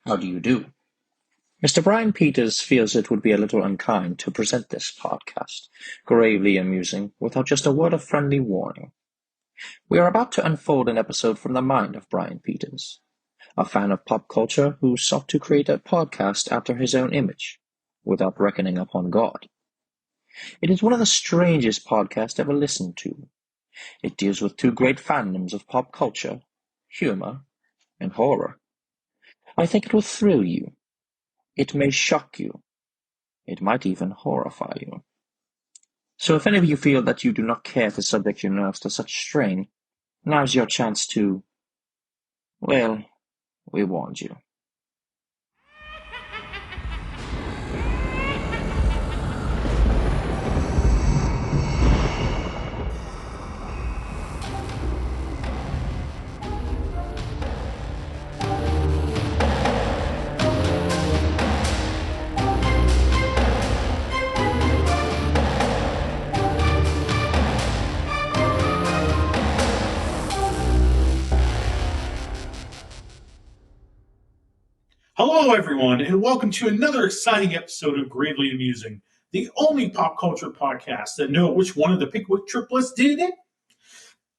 How do you do? Mr. Bryan Peters feels it would be a little unkind to present this podcast, gravely amusing, without just a word of friendly warning. We are about to unfold an episode from the mind of Bryan Peters, a fan of pop culture who sought to create a podcast after his own image, without reckoning upon God. It is one of the strangest podcasts ever listened to. It deals with two great fandoms of pop culture, humor, and horror. I think it will thrill you. It may shock you. It might even horrify you. So if any of you feel that you do not care to subject your nerves to such strain, now's your chance to, well, we warned you. Hello, everyone, and welcome to another exciting episode of Gravely Amusing, the only pop culture podcast that know which one of the Pickwick triplets did it.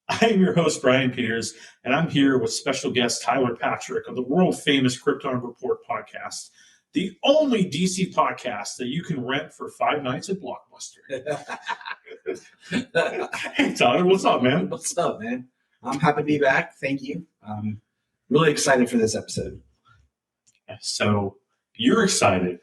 I am your host, Bryan Peters, and I'm here with special guest Tyler Patrick of the world-famous Krypton Report podcast, the only DC podcast that you can rent for 5 nights at Blockbuster. Hey, Tyler, what's up, man? What's up, man? I'm happy to be back. Thank you. I'm really excited for this episode. So you're excited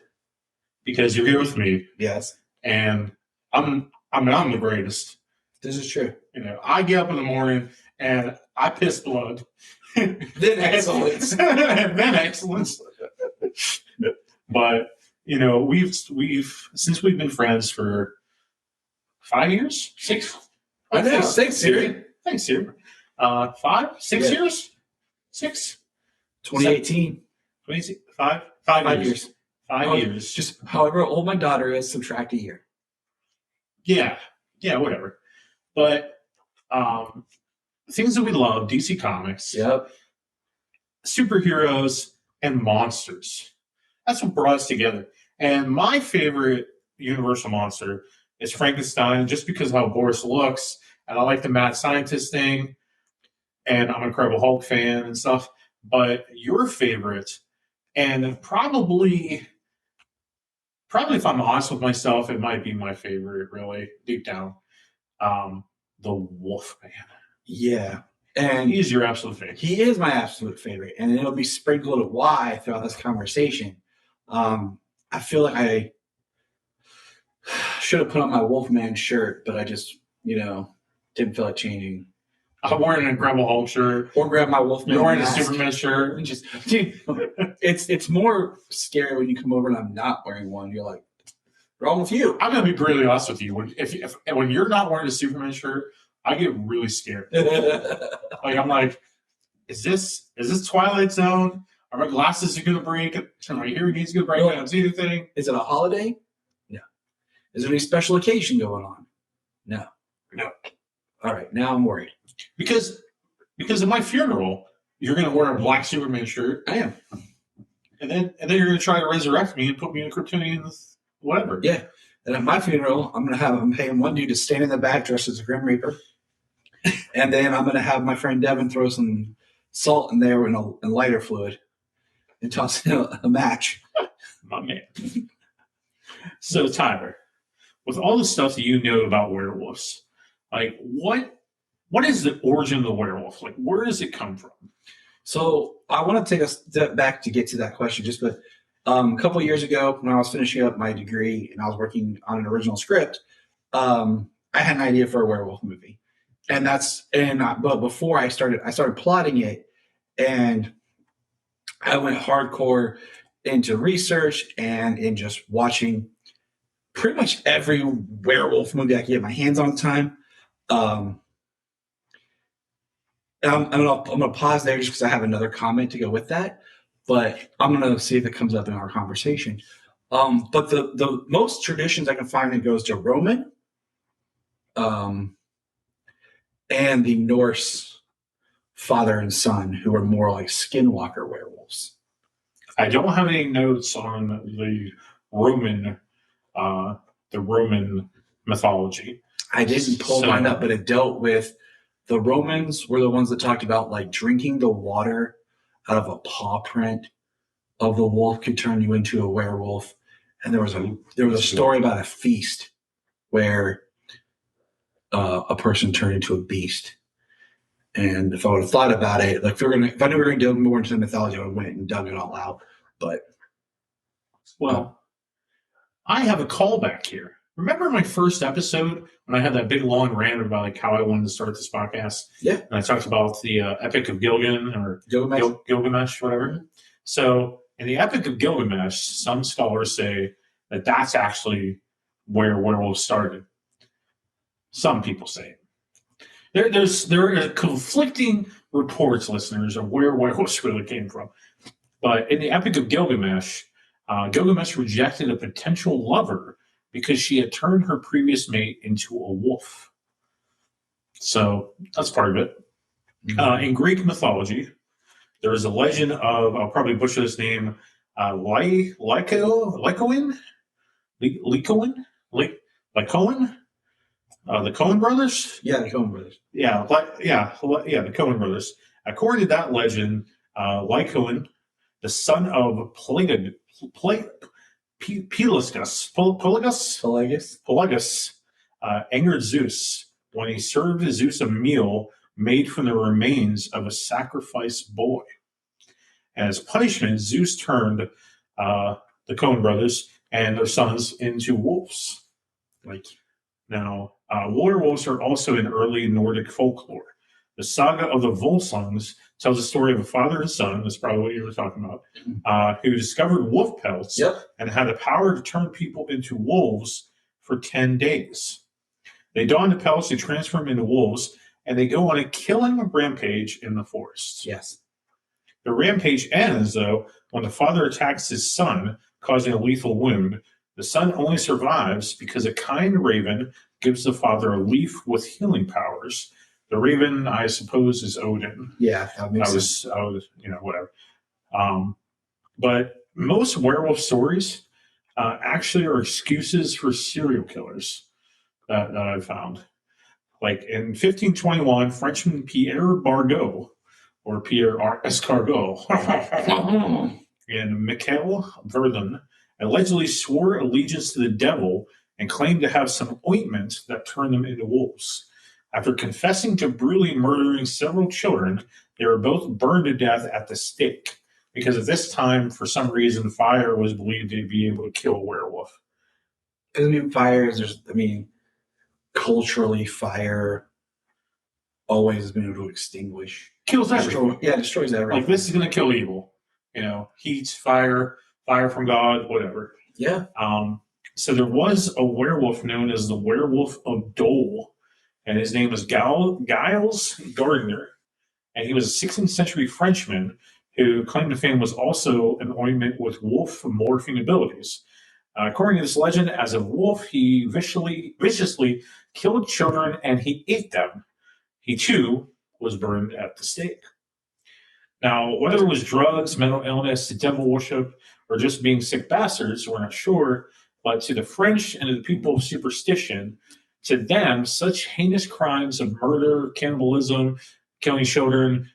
because you're here with me. Yes. And I'm the greatest. This is true. You know, I get up in the morning and I piss blood. Then excellence. Then excellence. But you know, we've since we've been friends for 5 years, 6. I know, 6 years. Thanks, Siri. 5, 6 years, 6. 2018. 5 years. 5 years. Just however old my daughter is, subtract a year. Yeah, whatever. But things that we love, DC Comics, Yep. superheroes, and monsters. That's what brought us together. And my favorite Universal monster is Frankenstein, just because of how Boris looks, and I like the mad scientist thing, and I'm an Incredible Hulk fan and stuff. But your favorite, and probably if I'm honest with myself, it might be my favorite, really, deep down, the Wolfman. Yeah. And He's your absolute favorite. he is my absolute favorite. And it'll be sprinkled of why throughout this conversation. I feel like I should have put on my Wolfman shirt, but I just, didn't feel like changing. I'm wearing an Incredible Hulk shirt. Or grab my Wolfman. You're wearing mask. a Superman shirt. And just, dude, it's more scary when you come over and I'm not wearing one. You're like, wrong with you? I'm gonna be brutally honest with you. When you're not wearing a Superman shirt, I get really scared. Like I'm like, is this Twilight Zone? Are my glasses gonna break? Are my hearing aids gonna break? I don't see anything. Is it a holiday? No. Is there any special occasion going on? No. All right, now I'm worried. Because at my funeral, you're gonna wear a black Superman shirt. I am. And then you're gonna try to resurrect me and put me in a Kryptonian whatever. Yeah. And at my funeral, I'm paying one dude to stand in the back dressed as a Grim Reaper. And then I'm gonna have my friend Devin throw some salt in there and lighter fluid and toss in a match. My man. So Tyler, with all the stuff that you know about werewolves, like what is the origin of the werewolf? Like where does it come from? So I want to take a step back to get to that question. But a couple of years ago, when I was finishing up my degree and I was working on an original script, I had an idea for a werewolf movie, but before I started plotting it, and I went hardcore into research and in just watching pretty much every werewolf movie I could get my hands on at the time. And I'm gonna pause there just because I have another comment to go with that, but I'm gonna see if it comes up in our conversation. But the most traditions I can find, it goes to Roman, and the Norse father and son, who are more like skinwalker werewolves. I don't have any notes on Roman, the Roman mythology. I didn't pull mine up, but it dealt with the Romans were the ones that talked about like drinking the water out of a paw print of the wolf could turn you into a werewolf. And there was a story about a feast where a person turned into a beast. And if I would have thought about it, like if I knew we were going to delve more into the mythology, I would have went and dug it all out. But I have a callback here. Remember my first episode when I had that big long rant about like how I wanted to start this podcast? Yeah. And I talked about the Epic of Gilgan or Gilgamesh, whatever. Mm-hmm. So in the Epic of Gilgamesh, some scholars say that that's actually where werewolves started. Some people say it. There are conflicting reports, listeners, of where werewolves really came from. But in the Epic of Gilgamesh, Gilgamesh rejected a potential lover because she had turned her previous mate into a wolf. So that's part of it. Mm-hmm. In Greek mythology, there is a legend of, I'll probably butcher this name, Lycoin? The Coen brothers? Yeah, the Coen brothers. Yeah, the Coen brothers. According to that legend, Lycoin, the son of Pelagus, angered Zeus when he served Zeus a meal made from the remains of a sacrificed boy. As punishment, Zeus turned the Coen brothers and their sons into wolves. Now, werewolves are also in early Nordic folklore. The saga of the Volsungs tells the story of a father and son, that's probably what you were talking about, who discovered wolf pelts and had the power to turn people into wolves for 10 days. They don the pelts, they transform into wolves, and they go on a killing rampage in the forest. Yes. The rampage ends, though, when the father attacks his son, causing a lethal wound. The son only survives because a kind raven gives the father a leaf with healing powers. The raven, I suppose, is Odin. Yeah, that makes sense. I was, whatever. But most werewolf stories actually are excuses for serial killers that I found. Like in 1521, Frenchman Pierre Bargot, or Pierre Escargot, and Michael Verdun allegedly swore allegiance to the devil and claimed to have some ointment that turned them into wolves. After confessing to brutally murdering several children, they were both burned to death at the stake, because at this time, for some reason, fire was believed to be able to kill a werewolf. Because culturally, fire always has been able to extinguish. Kills everything. Destroys everything. Like, this is going to kill evil. Heat, fire from God, whatever. Yeah. So there was a werewolf known as the Werewolf of Dole, and his name was Giles Gardner, and he was a 16th century Frenchman who claimed to fame was also an ointment with wolf morphing abilities. According to this legend, as a wolf, he viciously killed children and he ate them. He, too, was burned at the stake. Now, whether it was drugs, mental illness, devil worship, or just being sick bastards, we're not sure, but to the French and to the people of superstition, to them, such heinous crimes of murder, cannibalism, killing children,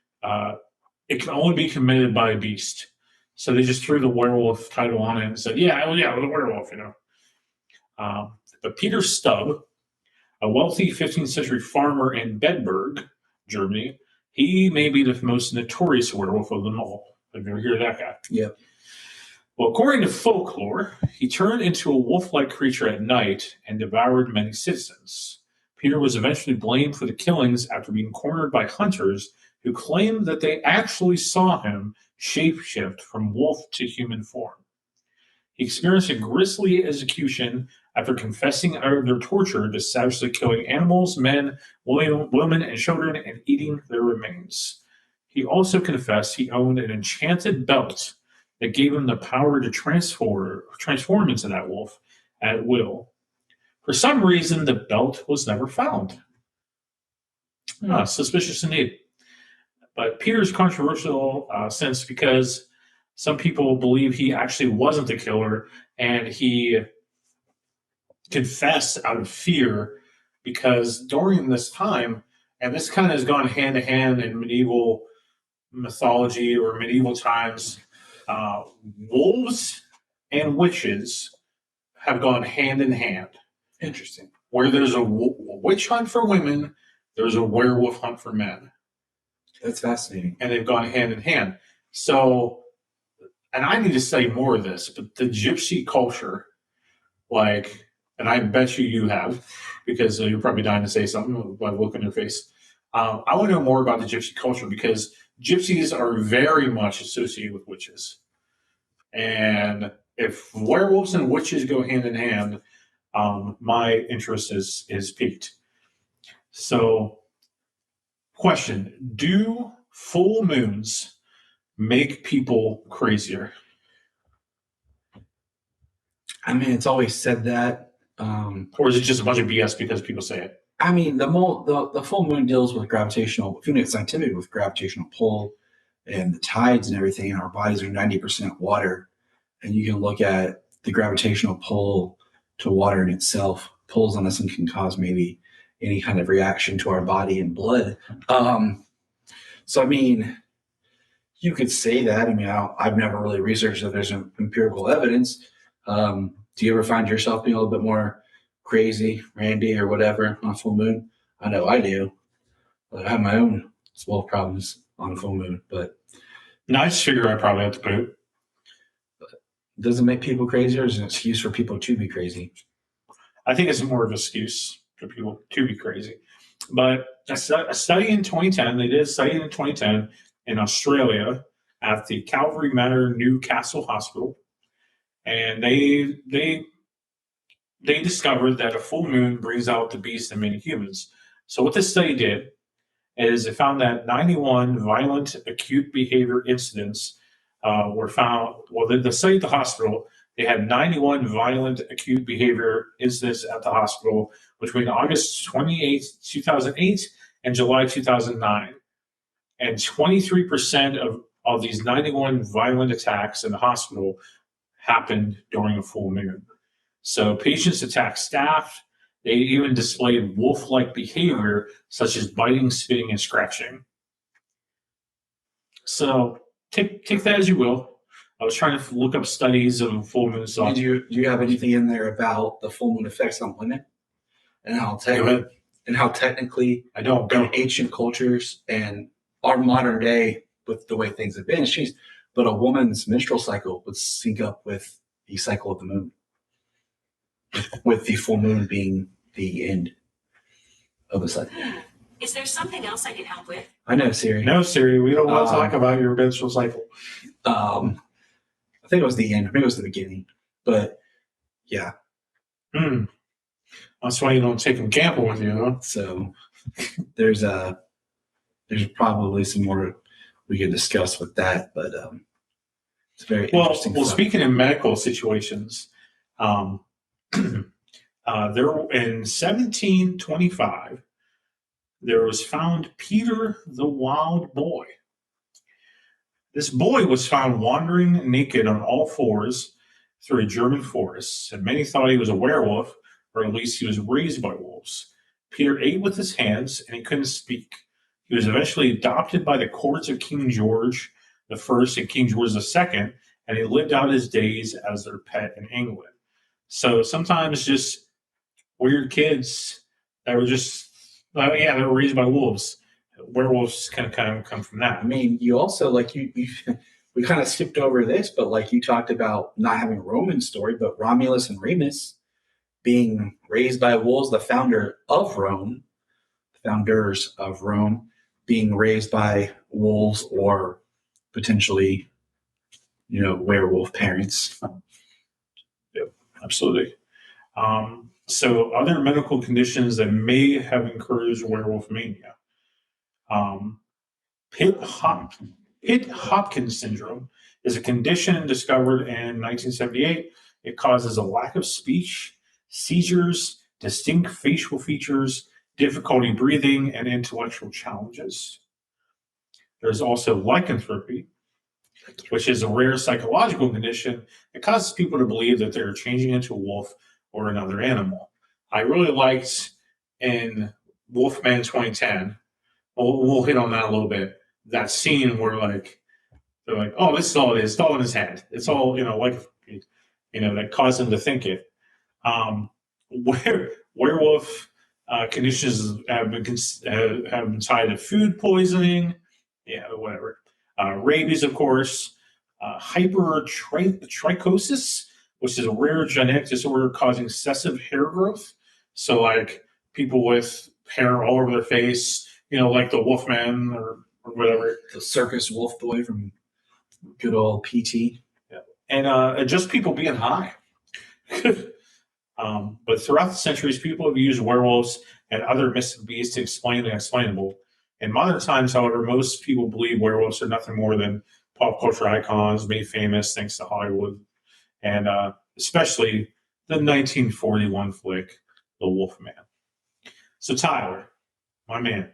it can only be committed by a beast. So they just threw the werewolf title on it and said, the werewolf, But Peter Stubb, a wealthy 15th century farmer in Bedburg, Germany, he may be the most notorious werewolf of them all. Have you ever heard of that guy? Yeah. Well, according to folklore, he turned into a wolf-like creature at night and devoured many citizens. Peter was eventually blamed for the killings after being cornered by hunters who claimed that they actually saw him shapeshift from wolf to human form. He experienced a grisly execution after confessing under torture to savagely killing animals, men, women, and children, and eating their remains. He also confessed he owned an enchanted belt that gave him the power to transform into that wolf at will. For some reason, the belt was never found. Suspicious indeed. But Peter's controversial since because Some people believe he actually wasn't the killer, and he confessed out of fear because during this time, and this kind of has gone hand to hand in medieval mythology or medieval times, uh, wolves and witches have gone hand in hand. Interesting. Where there's a witch hunt for women, there's a werewolf hunt for men. That's fascinating. And they've gone hand in hand. So, and I need to study more of this, but the gypsy culture, like, and I bet you have, because you're probably dying to say something by the look on your face. I want to know more about the gypsy culture because gypsies are very much associated with witches. And if werewolves and witches go hand in hand, my interest is piqued. So, question: do full moons make people crazier? I mean, it's always said that. Or is it just a bunch of BS because people say it? I mean, the full moon deals with gravitational, if you know scientific, with gravitational pull and the tides and everything. And our bodies are 90% water, and you can look at the gravitational pull to water in itself pulls on us and can cause maybe any kind of reaction to our body and blood. So I mean, you could say that. I mean, I've never really researched that there's empirical evidence. Do you ever find yourself being a little bit more crazy, randy, or whatever on a full moon? I know I do. But I have my own small problems on a full moon. But No, I just figure I probably have to poop. does it make people crazy, or is it an excuse for people to be crazy? I think it's more of an excuse for people to be crazy. But a study in 2010, they did a study in 2010 in Australia at the Calvary Manor Newcastle Hospital, and they discovered that a full moon brings out the beast in many humans. So what this study did is it found that 91 violent acute behavior incidents were found. Well, the study at the hospital, they had 91 violent acute behavior incidents at the hospital between August 28, 2008 and July 2009. And 23% of these 91 violent attacks in the hospital happened during a full moon. So patients attacked staff. They even displayed wolf-like behavior, such as biting, spitting, and scratching. So take that as you will. I was trying to look up studies of full moon. Do you have anything in there about the full moon effects on women and how technically I don't. in ancient cultures and our modern day with the way things have been, but a woman's menstrual cycle would sync up with the cycle of the moon, with the full moon being the end of the cycle. Is there something else I can help with? I know, Siri. No, Siri, we don't want to talk about your menstrual cycle. I think it was the end. Maybe it was the beginning. But yeah. That's why you don't take them camping with you, huh? So there's probably some more we can discuss with that, but it's very interesting. Well, speaking of medical situations, there in 1725, there was found Peter the Wild Boy. This boy was found wandering naked on all fours through a German forest, and many thought he was a werewolf, or at least he was raised by wolves. Peter ate with his hands, and he couldn't speak. He was eventually adopted by the courts of King George I and King George II, and he lived out his days as their pet in England. So sometimes just weird kids that were just, they were raised by wolves. Werewolves kind of come from that. I mean, you also, like, we kind of skipped over this, but like you talked about not having a Roman story, but Romulus and Remus being raised by wolves, the founders of Rome being raised by wolves, or potentially, werewolf parents. Yep, absolutely. So other medical conditions that may have encouraged werewolf mania. Pitt-Hopkins syndrome is a condition discovered in 1978. It causes a lack of speech, seizures, distinct facial features, difficulty breathing, and intellectual challenges. There's also lycanthropy. which is a rare psychological condition that causes people to believe that they're changing into a wolf or another animal. I really liked in Wolfman 2010, we'll hit on that a little bit, that scene where they're like, oh, this is all it is. It's all in his head. It's all, that caused him to think it. Werewolf conditions have been tied to food poisoning, whatever. Rabies, of course. Hypertrichosis, which is a rare genetic disorder causing excessive hair growth. So, like people with hair all over their face, like the Wolfman or whatever. The circus wolf boy from good old PT. Yeah. And just people being high. But throughout the centuries, people have used werewolves and other mystic beasts to explain the unexplainable. In modern times, however, most people believe werewolves are nothing more than pop culture icons made famous thanks to Hollywood, and especially the 1941 flick, The Wolfman. So Tyler, my man,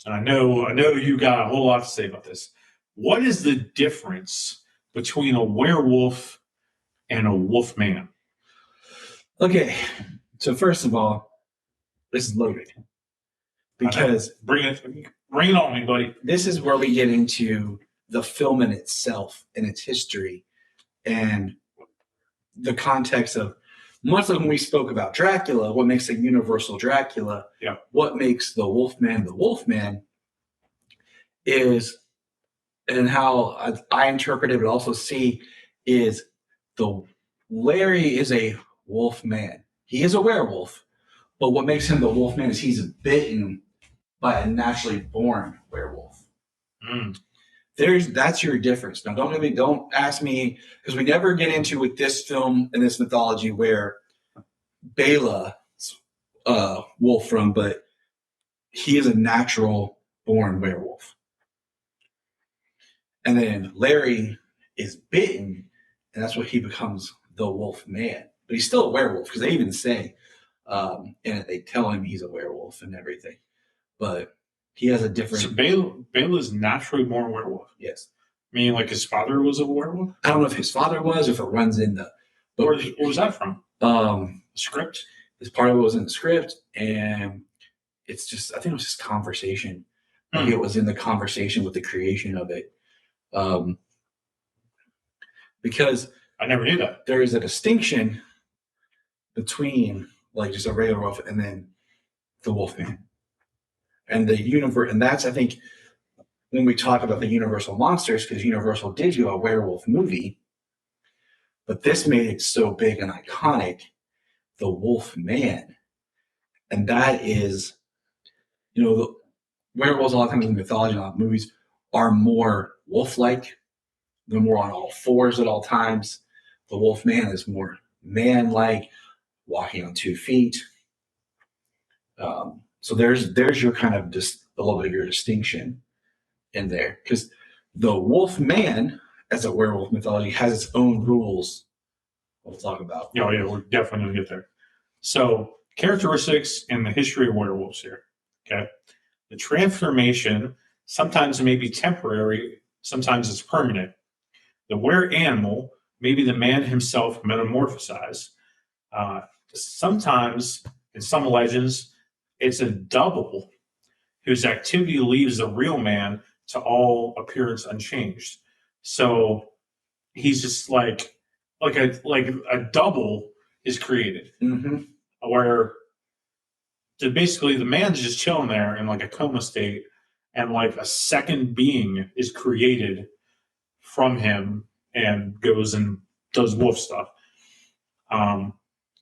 and I know you got a whole lot to say about this. What is the difference between a werewolf and a wolfman? Okay, so first of all, this is loaded because bring it on me, buddy. This is where we get into the film in itself and its history and the context of, much like when we spoke about Dracula, what makes a universal Dracula, what makes the Wolfman is, and how I interpret it but also see, is Larry is a wolfman. He is a werewolf, but what makes him the wolfman is he's bitten by a naturally born werewolf. That's your difference. Now, don't ask me, because we never get into with this film and this mythology where Bela wolf from, but he is a natural born werewolf. And then Larry is bitten, and that's what he becomes, the wolf man. But he's still a werewolf, because they even say, and they tell him he's a werewolf and everything. But he has a different... So Bela's naturally born werewolf? Yes. Meaning like his father was a werewolf? I don't know if his father was, or if it runs in the... Where was that from? The script? This part of it was in the script, and it's just... I think it was just conversation. Maybe it was in the conversation with the creation of it. Because... I never knew that. There is a distinction between like just a regular wolf and then the Wolfman. And the universe, and that's, I think, when we talk about the Universal monsters, because Universal did do a werewolf movie, but this made it so big and iconic, the Wolfman. And that is, the werewolves a lot of times in mythology, a lot of movies, are more wolf-like. They're more on all fours at all times. The Wolfman is more man-like, walking on 2 feet. So there's your kind of just a little bit of your distinction in there, because the Wolfman, as a werewolf mythology, has its own rules. We'll talk about. Oh yeah, we're definitely going to get there. So characteristics and the history of werewolves here. Okay, the transformation sometimes may be temporary, sometimes it's permanent. The were animal may be the man himself metamorphosized. Sometimes, in some legends, it's a double whose activity leaves the real man to all appearance unchanged. So he's just like a double is created, where basically the man's just chilling there in like a coma state, and like a second being is created from him and goes and does wolf stuff.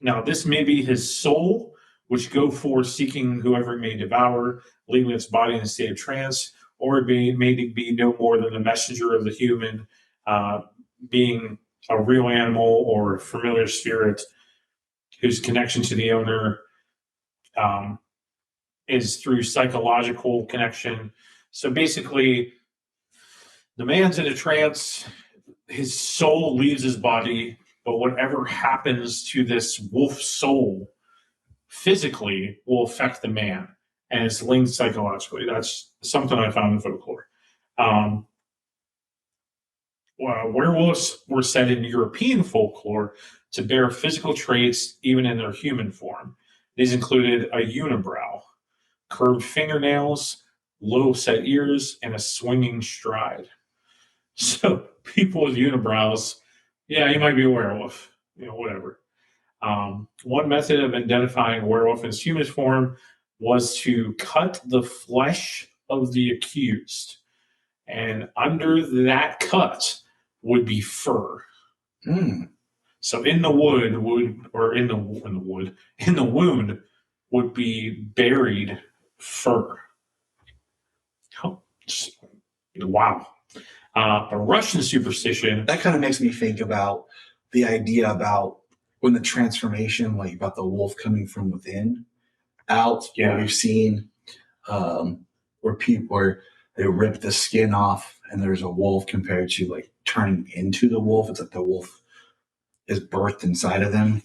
Now, this may be his soul, which go forth seeking whoever it may devour, leaving its body in a state of trance, or it may be no more than the messenger of the human, being a real animal or a familiar spirit whose connection to the owner is through psychological connection. So basically, the man's in a trance, his soul leaves his body, but whatever happens to this wolf soul physically will affect the man, and it's linked psychologically. That's something I found in folklore. Werewolves were said in European folklore to bear physical traits even in their human form. These included a unibrow, curved fingernails, low set ears, and a swinging stride. So people with unibrows, yeah, you might be a werewolf, whatever. One method of identifying a werewolf in its human form was to cut the flesh of the accused, and under that cut would be fur. Mm. So in the wound would be buried fur. Oh, wow. A Russian superstition. That kind of makes me think about the idea about when the transformation, like about the wolf coming from within out. Yeah. Where we've seen where they rip the skin off and there's a wolf compared to like turning into the wolf. It's like the wolf is birthed inside of them.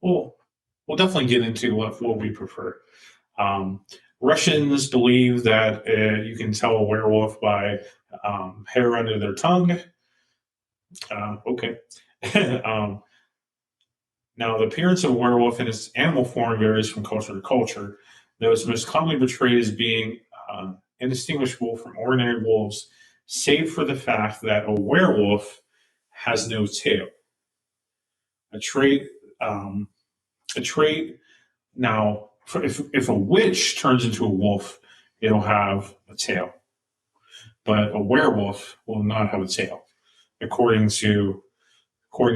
Well, we'll definitely get into what we prefer. Russians believe that you can tell a werewolf by hair under their tongue. Okay. Now, the appearance of a werewolf in its animal form varies from culture to culture, though it's most commonly portrayed as being indistinguishable from ordinary wolves, save for the fact that a werewolf has no tail. A trait. Now, if a witch turns into a wolf, it'll have a tail, but a werewolf will not have a tail, according to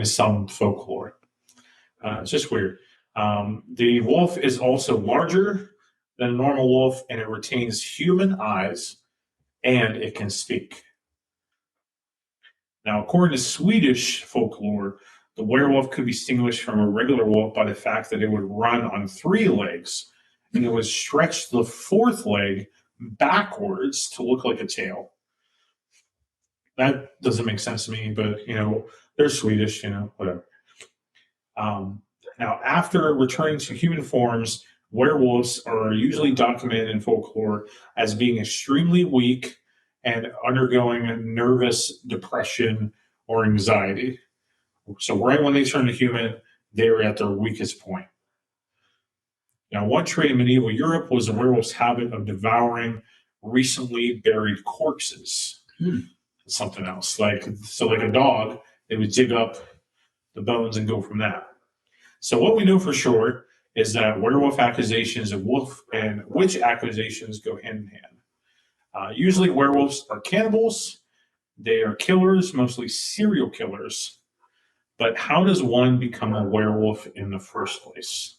some folklore. It's just weird. The wolf is also larger than a normal wolf, and it retains human eyes, and it can speak. Now, according to Swedish folklore, the werewolf could be distinguished from a regular wolf by the fact that it would run on 3 legs, and it would stretch the 4th leg backwards to look like a tail. That doesn't make sense to me, but, they're Swedish, whatever. Now, after returning to human forms, werewolves are usually documented in folklore as being extremely weak and undergoing nervous depression or anxiety. So right when they turn to human, they were at their weakest point. Now, one trait in medieval Europe was the werewolf's habit of devouring recently buried corpses. Something else. Like a dog, they would dig up the bones and go from that. So what we know for sure is that werewolf accusations and wolf and witch accusations go hand in hand. Usually werewolves are cannibals. They are killers, mostly serial killers. But how does one become a werewolf in the first place?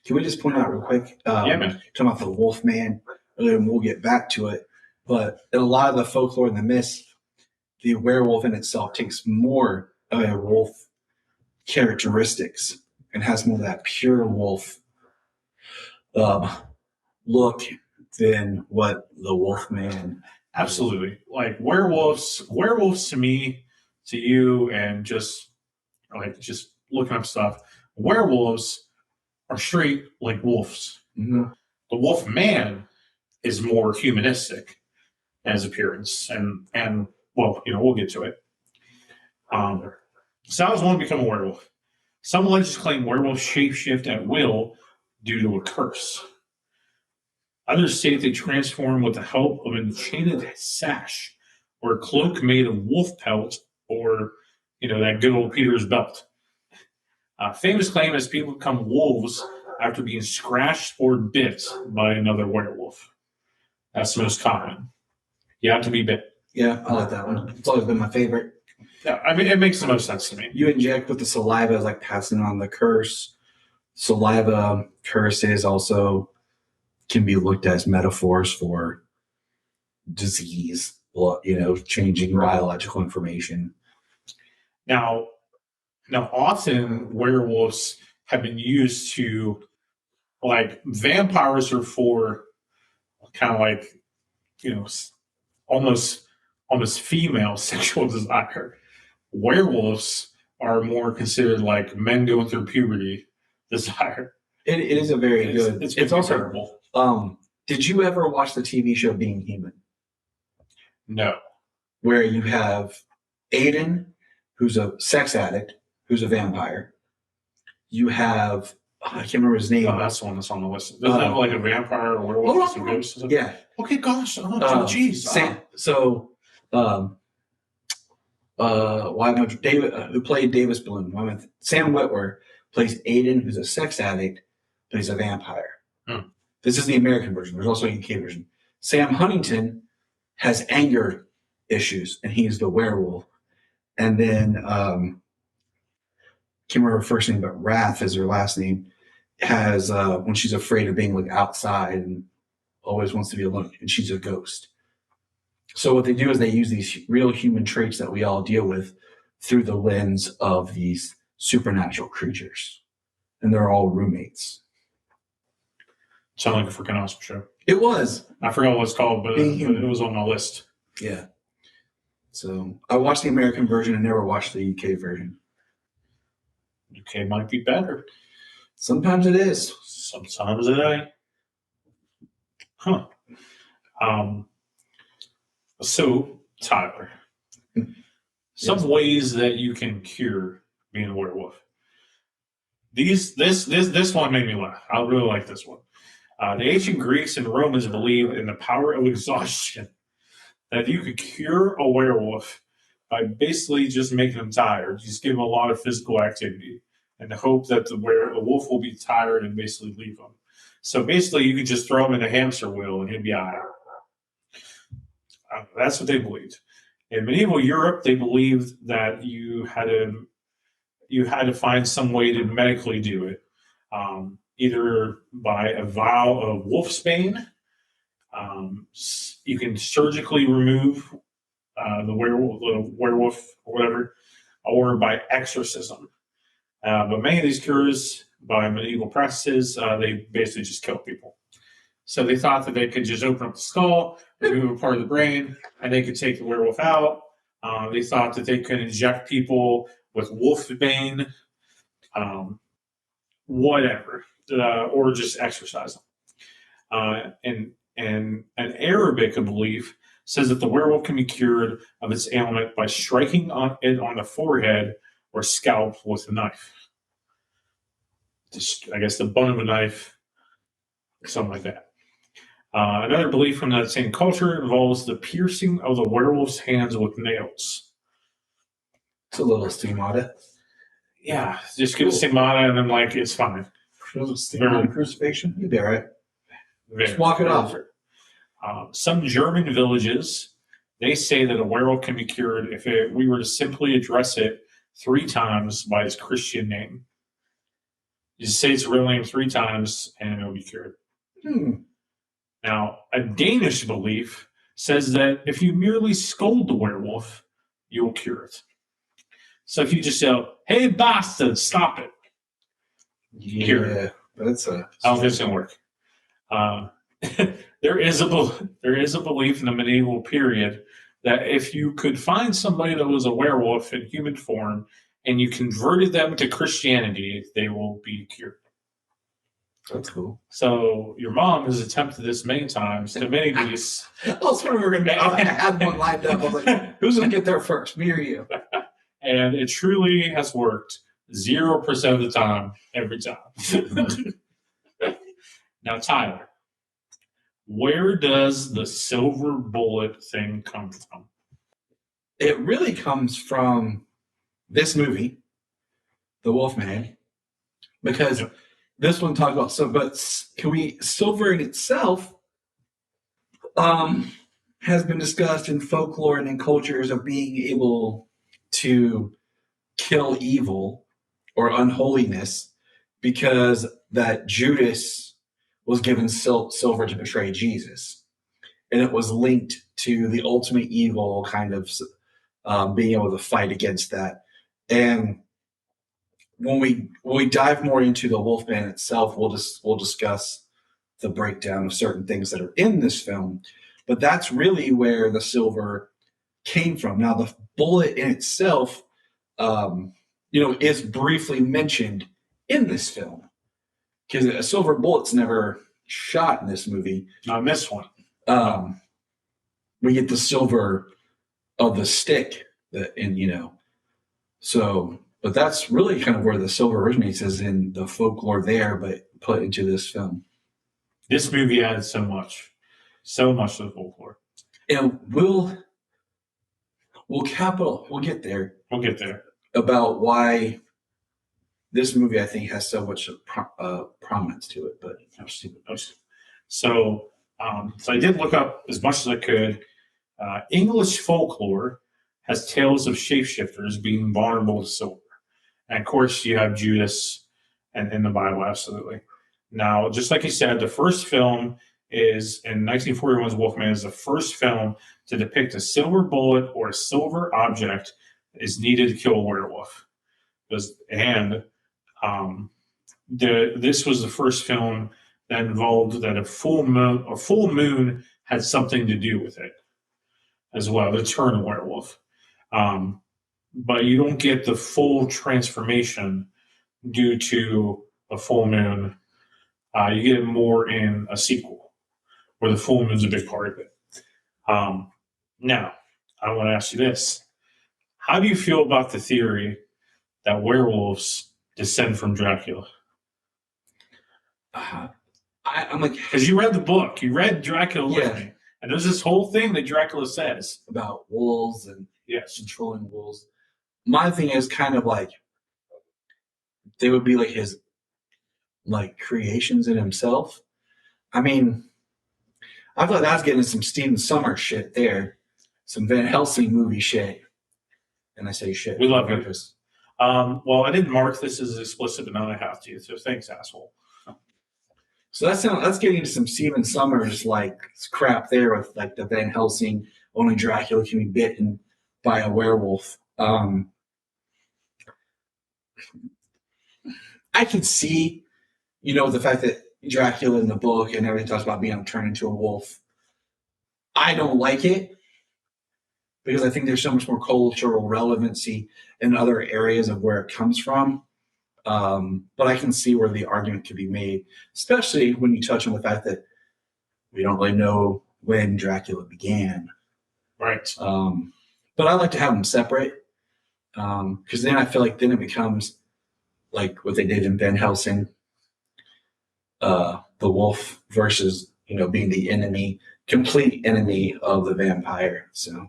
Can we just point out real quick? Yeah, man. Talking about the Wolfman, and we'll get back to it. But in a lot of the folklore and the myths, the werewolf in itself takes more of a wolf characteristics and has more of that pure wolf look than what the Wolfman. Absolutely. Like werewolves to me, to you, and just looking up stuff, werewolves are straight like wolves. Mm-hmm. The Wolfman is more humanistic in his appearance, and well, we'll get to it. So how does one become a werewolf? Some legends claim werewolves shapeshift at will due to a curse. Others state they transform with the help of an enchanted sash or a cloak made of wolf pelt or, that good old Peter's belt. Famous claim is people become wolves after being scratched or bit by another werewolf. That's the most common. You have to be bit. Yeah, I like that one. It's always been my favorite. Yeah, I mean, it makes the most sense to me. You inject with the saliva is like passing on the curse. Saliva curses also can be looked at as metaphors for disease, changing biological information. Now, often werewolves have been used to, like, vampires are for kind of like, almost female sexual desire. Werewolves are more considered like men going through puberty desire. It is a very good. It's also terrible. Did you ever watch the TV show Being Human? No. where you have Aiden, who's a sex addict, who's a vampire. You have, I can't remember his name. Oh, that's the one that's on the list. Doesn't it have like a vampire or werewolf or some ghosts? Yeah. Okay, gosh. Jeez. David, who played Davis Bloom? Sam Witwer plays Aiden, who's a sex addict, but he's a vampire. This is the American version. There's also a UK version. Sam Huntington has anger issues, and he's the werewolf. And then, can't remember her first name, but Wrath is her last name, has when she's afraid of being like outside and always wants to be alone, and she's a ghost. So what they do is they use these real human traits that we all deal with through the lens of these supernatural creatures. And they're all roommates. Sound like a freaking awesome show. It was. I forgot what it's called, but it was on my list. Yeah. So I watched the American version and never watched the UK version. UK might be better. Sometimes it is. Sometimes it ain't. Huh. So, Tyler, some ways that you can cure being a werewolf. This one made me laugh. I really like this one. The ancient Greeks and Romans believed in the power of exhaustion, that you could cure a werewolf by basically just making them tired. Just give them a lot of physical activity and the hope that the wolf will be tired and basically leave them. So basically, you could just throw him in a hamster wheel and he'd be all right. That's what they believed. In medieval Europe, they believed that you had to find some way to medically do it, either by a vial of wolfsbane. You can surgically remove the werewolf or whatever, or by exorcism. But many of these cures by medieval practices, they basically just kill people. So they thought that they could just open up the skull, remove a part of the brain, and they could take the werewolf out. They thought that they could inject people with wolfbane, whatever, or just exorcise them. And an Arabic belief says that the werewolf can be cured of its ailment by striking it on the forehead or scalp with a knife. Just, I guess, the butt of a knife, something like that. Another belief from that same culture involves the piercing of the werewolf's hands with nails. It's a little stigmata. Yeah, just get a stigmata and then, like, it's fine. Stigmata crucifixion? You'd be all right. Just walk it off. Some German villages, they say that a werewolf can be cured if we were to simply address it 3 times by its Christian name. You just say its real name 3 times and it'll be cured. Now, a Danish belief says that if you merely scold the werewolf, you'll cure it. So if you just yell, "Hey, bastard, stop it!" Cure it. That's I don't think it's going to work. There is a belief in the medieval period that if you could find somebody that was a werewolf in human form and you converted them to Christianity, they will be cured. That's cool. So your mom has attempted this many times to many of these. I was wondering we were going to. I had one lined up. I was like, "Who's going to get there first, me or you?" And it truly has worked 0% of the time, every time. Now, Tyler, where does the silver bullet thing come from? It really comes from this movie, The Wolfman, because this one talks about but silver in itself has been discussed in folklore and in cultures of being able to kill evil or unholiness, because that Judas was given silver to betray Jesus. And it was linked to the ultimate evil, kind of being able to fight against that. And when we dive more into the Wolfman itself, we'll discuss the breakdown of certain things that are in this film. But that's really where the silver came from. Now, the bullet in itself, is briefly mentioned in this film, because a silver bullet's never shot in this movie. Not in this one. We get the silver of the stick so, but that's really kind of where the silver originates, is in the folklore there, but put into this film. This movie adds so much to the folklore. And we'll get there. We'll get there. About why this movie, I think, has so much prominence to it. But so I did look up as much as I could. English folklore has tales of shapeshifters being vulnerable to silver. And of course, you have Judas and in the Bible, absolutely. Now, just like you said, the first film is in 1941's Wolfman is the first film to depict a silver bullet or a silver object is needed to kill a werewolf. This was the first film that involved that a full moon had something to do with it as well, to turn a werewolf. But you don't get the full transformation due to a full moon. You get it more in a sequel, where the full moon's a big part of it. Now, I want to ask you this. How do you feel about the theory that werewolves descend from Dracula? I'm like, because you read the book, you read Dracula with me, and there's this whole thing that Dracula says about wolves and controlling wolves. My thing is kind of like they would be like his creations in himself. I mean, I thought I was getting some Stephen Sommers shit there, some Van Helsing movie shit, and I say shit. We love you. Well, I didn't mark this as explicit, but now I have to. So thanks, asshole. So that's getting into some Stephen Sommers crap there with the Van Helsing, only Dracula can be bitten by a werewolf. I can see, the fact that Dracula in the book and everything talks about being turned into a wolf. I don't like it because I think there's so much more cultural relevancy in other areas of where it comes from. But I can see where the argument could be made, especially when you touch on the fact that we don't really know when Dracula began. Right. But I like to have them separate because then I feel like then it becomes like what they did in Van Helsing, the wolf versus, being the enemy, complete enemy of the vampire. So,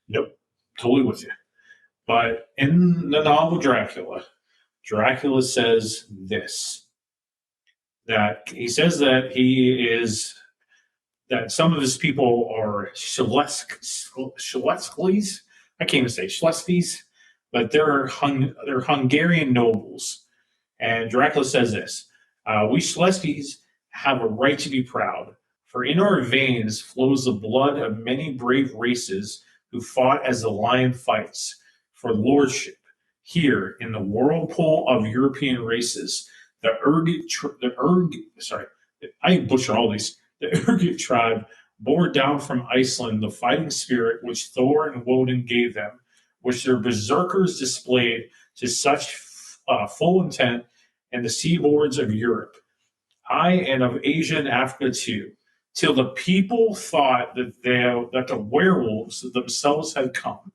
yep, totally with you. But in the novel Dracula says this, that he says that that some of his people are Schlesvies. I can't even say Schlesvies, but they're Hungarian nobles. And Dracula says this, we Schlesvies have a right to be proud, for in our veins flows the blood of many brave races who fought as the lion fights for lordship. Here, in the whirlpool of European races, the Urgit tribe bore down from Iceland the fighting spirit which Thor and Woden gave them, which their berserkers displayed to such full intent in the seaboards of Europe, and of Asia and Africa too, till the people thought that the werewolves themselves had come.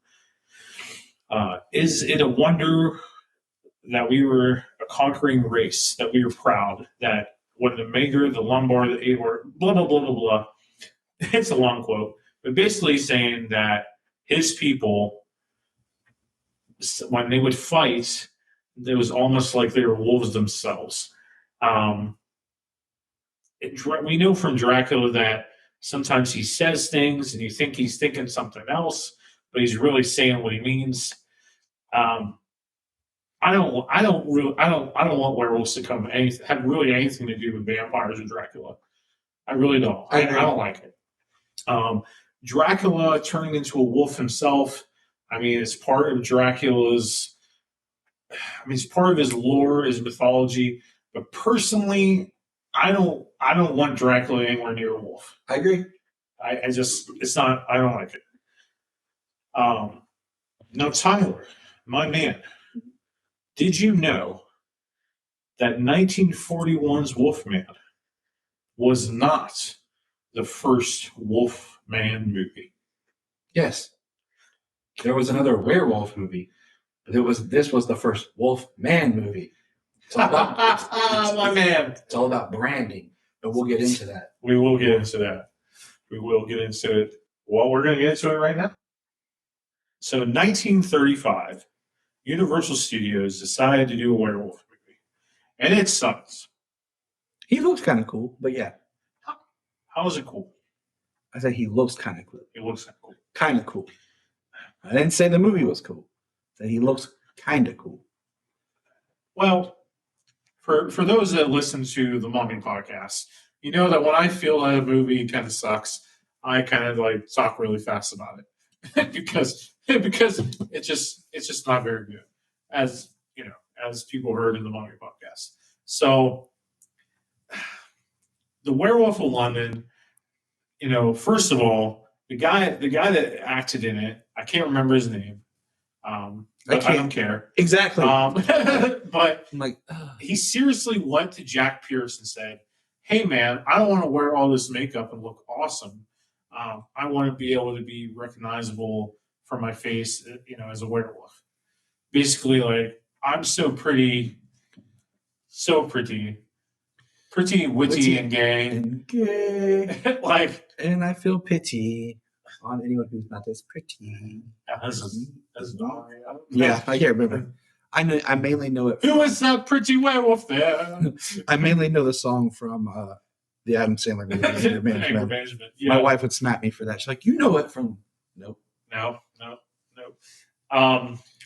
Is it a wonder that we were a conquering race, that we were proud, that when the Mager, the Lombard, the Eeyore, blah, blah, blah, blah, blah. It's a long quote, but basically saying that his people, when they would fight, it was almost like they were wolves themselves. We know from Dracula that sometimes he says things and you think he's thinking something else, but he's really saying what he means. I don't want werewolves to have really anything to do with vampires or Dracula. I really don't. I don't like it. Dracula turning into a wolf himself. It's part of Dracula's. It's part of his lore, his mythology. But personally, I don't want Dracula anywhere near a wolf. I agree. It's not. I don't like it. Now, Tyler, my man, did you know that 1941's Wolfman was not the first Wolfman movie? Yes. There was another werewolf movie, but this was the first Wolfman movie. It's all about, My man. It's all about branding, but we'll get into that. We will get into that. We will get into it. Well, we're going to get into it right now. So in 1935, Universal Studios decided to do a werewolf movie. And it sucks. He looks kind of cool, but yeah. How is it cool? I said he looks kind of cool. It looks kind of cool. Kind of cool. I didn't say the movie was cool. I said he looks kind of cool. Well, for those that listen to the Mummy podcast, you know that when I feel that a movie kind of sucks, I kind of like talk really fast about it because it's just not very good, as you know, as people heard in the Mummy podcast. So, the Werewolf of London, you know, first of all, the guy that acted in it, I can't remember his name. But I don't care. Exactly. But I'm like, he seriously went to Jack Pierce and said, "Hey, man, I don't want to wear all this makeup and look awesome. I want to be able to be recognizable from my face, you know, as a werewolf. Basically, like, I'm so pretty, witty and gay. Like, and I feel pity on anyone who's not as pretty. Yeah, I can't remember. I mainly know it. Who is that pretty werewolf there? I mainly know the song from the Adam Sandler movie, Anger Management. Yeah. My wife would smack me for that. She's like, "You know it from?" Nope. No.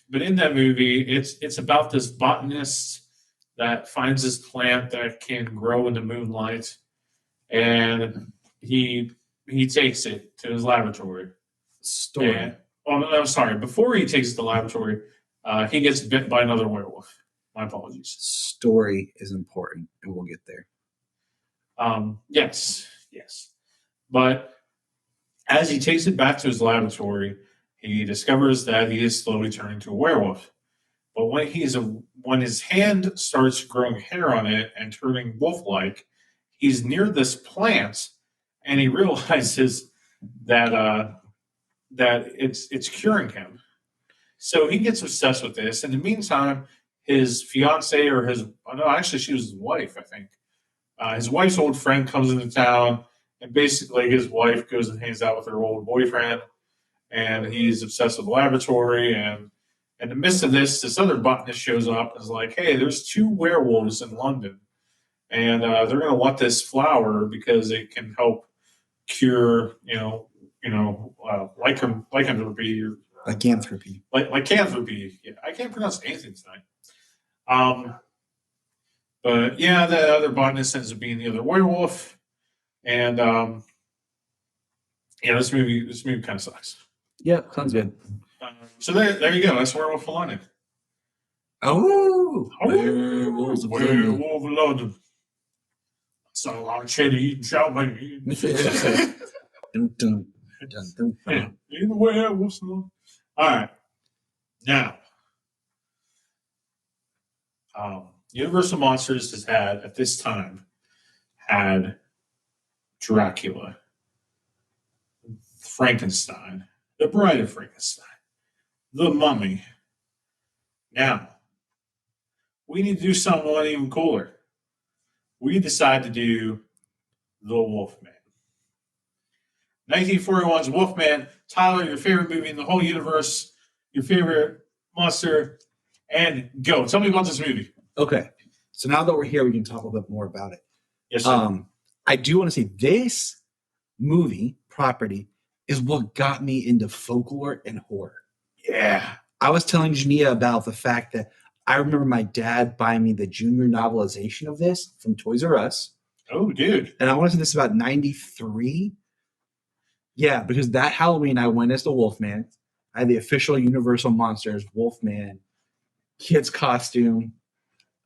But in that movie, it's about this botanist that finds this plant that can grow in the moonlight, and he takes it to his laboratory. I'm sorry. Before he takes it to the laboratory, he gets bit by another werewolf. My apologies. Story is important, and we'll get there. Yes. But as he takes it back to his laboratory, he discovers that he is slowly turning to a werewolf. But when his hand starts growing hair on it and turning wolf-like, he's near this plant, and he realizes that it's curing him. So he gets obsessed with this. In the meantime, his fiance she was his wife, I think. His wife's old friend comes into town, and basically his wife goes and hangs out with her old boyfriend, and he's obsessed with the laboratory. And in the midst of this other botanist shows up and is like, "Hey, there's 2 werewolves in London, and they're going to want this flower because it can help cure, lycanthropy or lycanthropy. Lycanthropy. Yeah, I can't pronounce anything tonight. But yeah, the other botanist ends up being the other werewolf, and this movie kind of sucks. Yeah, sounds good. So there you go. That's Werewolf of London. Oh, Werewolf of London. So long shady eating chow mein. Dun. In the werewolves. All right. Now, Universal Monsters has at this time had Dracula, Frankenstein, the Bride of Frankenstein, the Mummy. Now, we need to do something even cooler. We decide to do The Wolfman. 1941's Wolfman. Tyler, your favorite movie in the whole universe, your favorite monster, and go. Tell me about this movie. Okay. So now that we're here, we can talk a little bit more about it. Yes, sir. I do want to say this movie, Property, is what got me into folklore and horror. Yeah. I was telling Jania about the fact that I remember my dad buying me the junior novelization of this from Toys R Us. Oh, dude. And I want to say this about 93. Yeah, because that Halloween I went as the Wolfman. I had the official Universal Monsters Wolfman kid's costume.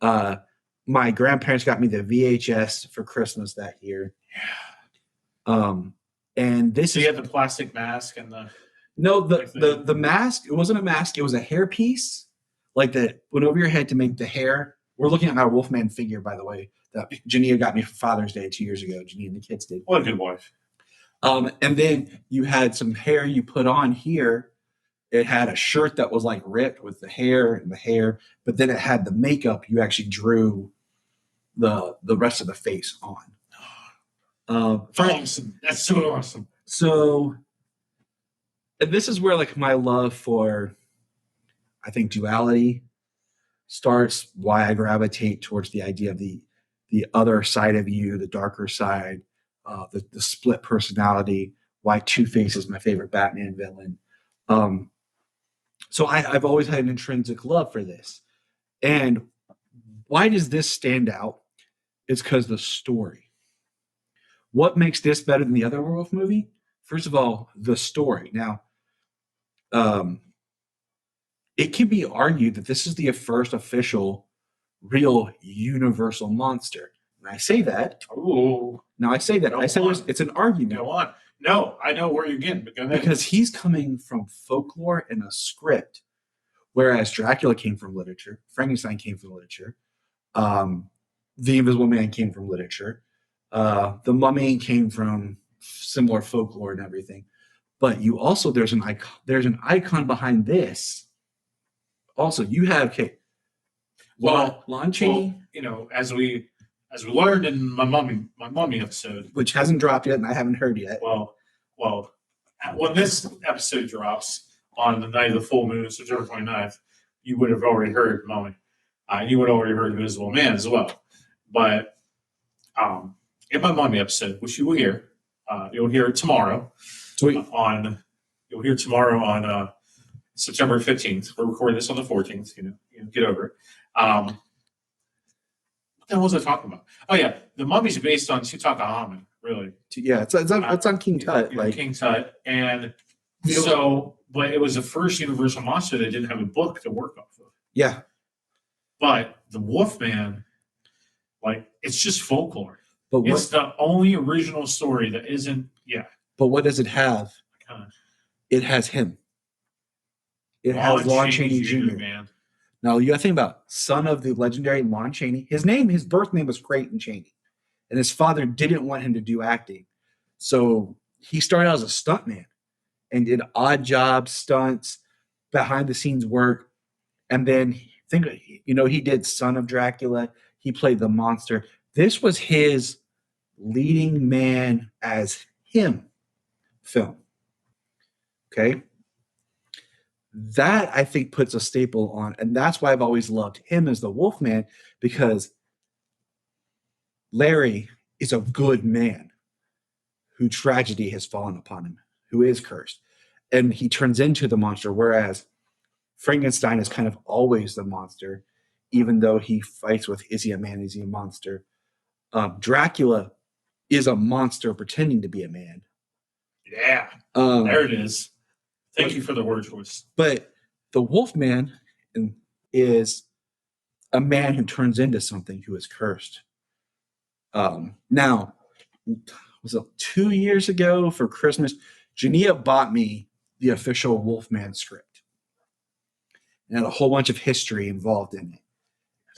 My grandparents got me the VHS for Christmas that year. Yeah. And this so you had the plastic mask and the the mask. It wasn't a mask. It was a hair piece, like that went over your head to make the hair. We're looking at my Wolfman figure, by the way, that Jania got me for Father's Day 2 years ago. Jania and the kids did. What a good wife. And then you had some hair you put on here It had a shirt that was like ripped with the hair, but then it had the makeup. You actually drew the rest of the face on. Awesome. That's so awesome. So, and this is where like my love for, I think, duality starts. Why I gravitate towards the idea of the other side of you, the darker side, the split personality. Why Two-Face is my favorite Batman villain. So I've always had an intrinsic love for this. And why does this stand out? It's because the story. What makes this better than the other Werewolf movie? First of all, the story. Now, it can be argued that this is the first official, real universal monster. And I say that. Ooh. Now I say that. I say it's an argument. Go on. No, I know where you're getting, but go ahead. Because he's coming from folklore and a script, whereas Dracula came from literature, Frankenstein came from literature, the Invisible Man came from literature, the Mummy came from similar folklore and everything. But you also there's an icon behind this. Also, you have Lon Chaney, as we learned in my mummy episode, which hasn't dropped yet, and I haven't heard yet. Well, when this episode drops on the night of the full moon, September 29th, you would have already heard Mummy. You would have already heard Invisible Man as well. But in my Mummy episode, which you will hear, you'll hear tomorrow. Sweet. You'll hear tomorrow on September 15th. We're recording this on the 14th. Get over it. What the hell was I talking about? Oh yeah, the Mummy's based on Tutankhamun, really. Yeah, it's on King Tut, like King Tut, and but it was the first Universal monster that didn't have a book to work off of. Yeah, but the Wolfman, it's just folklore. But it's the only original story that isn't. Yeah. But what does it have? It has him. It has Lon Chaney Jr. Man. Now you got to think about son of the legendary Lon Chaney. His birth name was Krypton Chaney, and his father didn't want him to do acting, so he started out as a stuntman and did odd job stunts, behind the scenes work, and then he did Son of Dracula. He played the monster. This was his leading man as him film. Okay. That I think puts a staple on, and that's why I've always loved him as the Wolfman, because Larry is a good man who tragedy has fallen upon him, who is cursed, and he turns into the monster, whereas Frankenstein is kind of always the monster, even though he fights with, is he a man, is he a monster? Dracula is a monster pretending to be a man. Yeah, there it is. Thank you for the word choice. But the Wolfman is a man who turns into something who is cursed. Now, was it 2 years ago for Christmas? Jania bought me the official Wolfman script. And a whole bunch of history involved in it.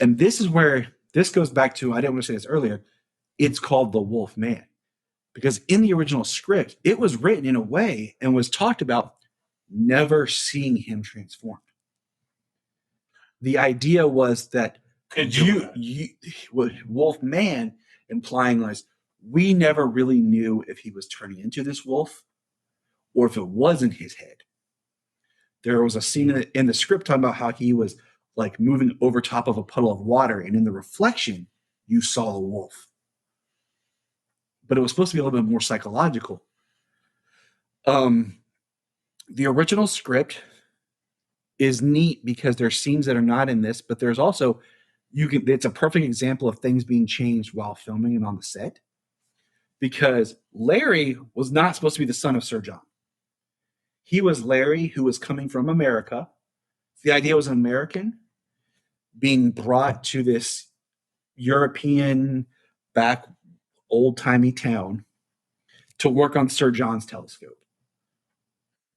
And this is where this goes back to, I didn't want to say this earlier, it's called the Wolfman. Because in the original script, it was written in a way and was talked about never seeing him transformed. The idea was that Wolfman, implying was we never really knew if he was turning into this wolf or if it was in his head. There was a scene in the script talking about how he was like moving over top of a puddle of water, and in the reflection, you saw the wolf. But it was supposed to be a little bit more psychological. The original script is neat because there's scenes that are not in this, but there's also it's a perfect example of things being changed while filming and on the set. Because Larry was not supposed to be the son of Sir John. He was Larry, who was coming from America. The idea was an American being brought to this European back old-timey town to work on Sir John's telescope.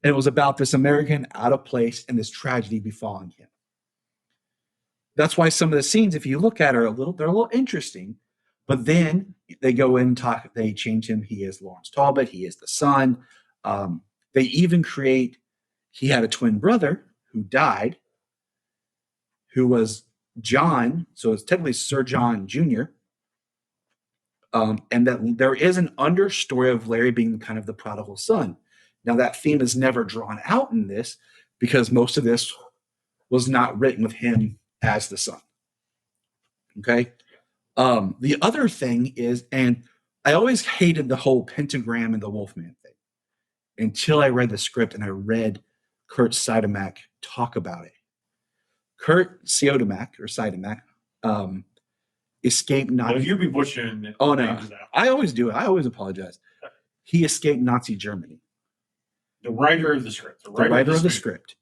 And it was about this American out of place and this tragedy befalling him. That's why some of the scenes, if you look at, they're a little interesting. But then they go in and talk. They change him. He is Lawrence Talbot. He is the son. They even create he had a twin brother who died, who was John, so it's technically Sir John Jr., and that there is an understory of Larry being kind of the prodigal son. Now, that theme is never drawn out in this because most of this was not written with him as the son. Okay? The other thing is, and I always hated the whole pentagram and the Wolfman thing until I read the script and I read Kurt Siodmak talk about it. Kurt Siodmak, escaped Nazi. Well, you be butchering it. Oh no, I always do it. I always apologize. He escaped Nazi Germany. The writer of the script. The writer of the script,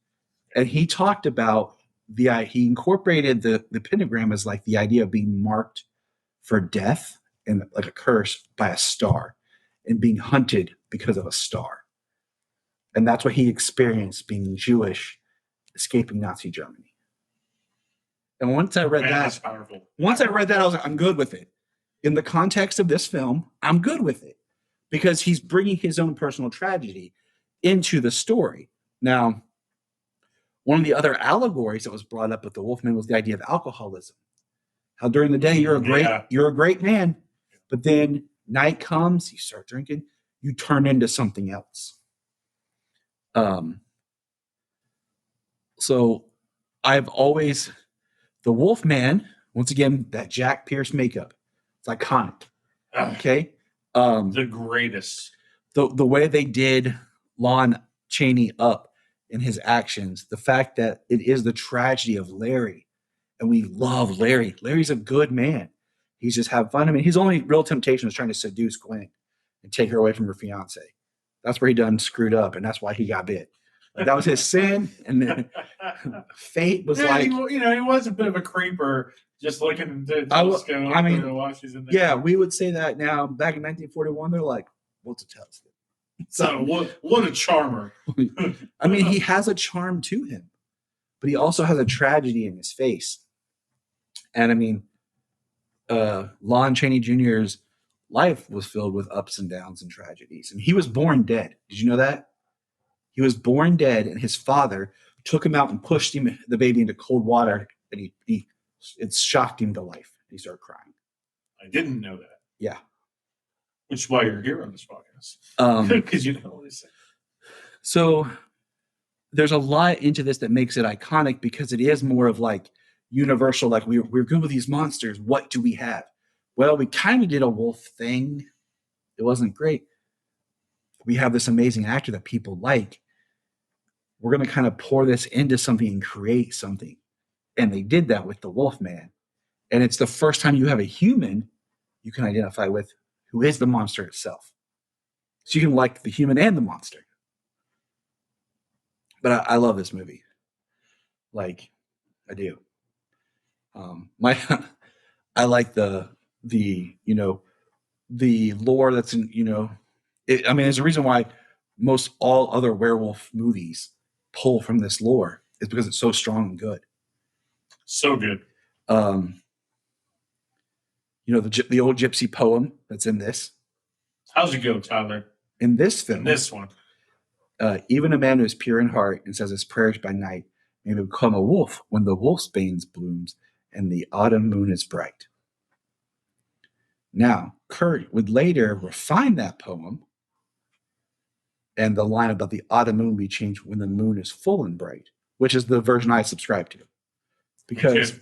and he talked about he incorporated the pentagram as like the idea of being marked for death and like a curse by a star, and being hunted because of a star, and that's what he experienced being Jewish, escaping Nazi Germany. And once I read That's powerful. I was like, I'm good with it. In the context of this film, I'm good with it because he's bringing his own personal tragedy into the story. Now, one of the other allegories that was brought up with the Wolfman was the idea of alcoholism. How during the day you're a great man, but then night comes, you start drinking, you turn into something else. So I've always. The Wolfman, once again, that Jack Pierce makeup. It's iconic. Okay? The greatest. The way they did Lon Chaney up in his actions, the fact that it is the tragedy of Larry, and we love Larry. Larry's a good man. He's just having fun. I mean, his only real temptation was trying to seduce Gwen and take her away from her fiance. That's where he done screwed up, and that's why he got bit. That was his sin, and then fate was like, he was a bit of a creeper, just looking to telescope. I mean, while she's in there. Yeah, we would say that now. Back in 1941, they're like, "What's a telescope?" So what a charmer! I mean, he has a charm to him, but he also has a tragedy in his face. And I mean, Lon Chaney Jr.'s life was filled with ups and downs and tragedies, and he was born dead. Did you know that? He was born dead, and his father took him out and pushed the baby into cold water, and it shocked him to life. He started crying. I didn't know that. Yeah. Which is why you're here on this podcast. Because you know this. So there's a lot into this that makes it iconic because it is more of like universal, like we're good with these monsters. What do we have? Well, we kind of did a wolf thing. It wasn't great. We have this amazing actor that people like. We're going to kind of pour this into something and create something. And they did that with the Wolfman. And it's the first time you have a human you can identify with who is the monster itself. So you can like the human and the monster. But I love this movie. Like, I do. I like the lore that's in, there's a reason why most all other werewolf movies pull from this lore. It's because it's so strong and good. So good. The old gypsy poem that's in this. How's it go, Tyler? In this film. In this one. Even a man who is pure in heart and says his prayers by night may become a wolf when the wolfsbane blooms and the autumn moon is bright. Now, Kurt would later refine that poem, and the line about the autumn moon be changed when the moon is full and bright, which is the version I subscribe to. Because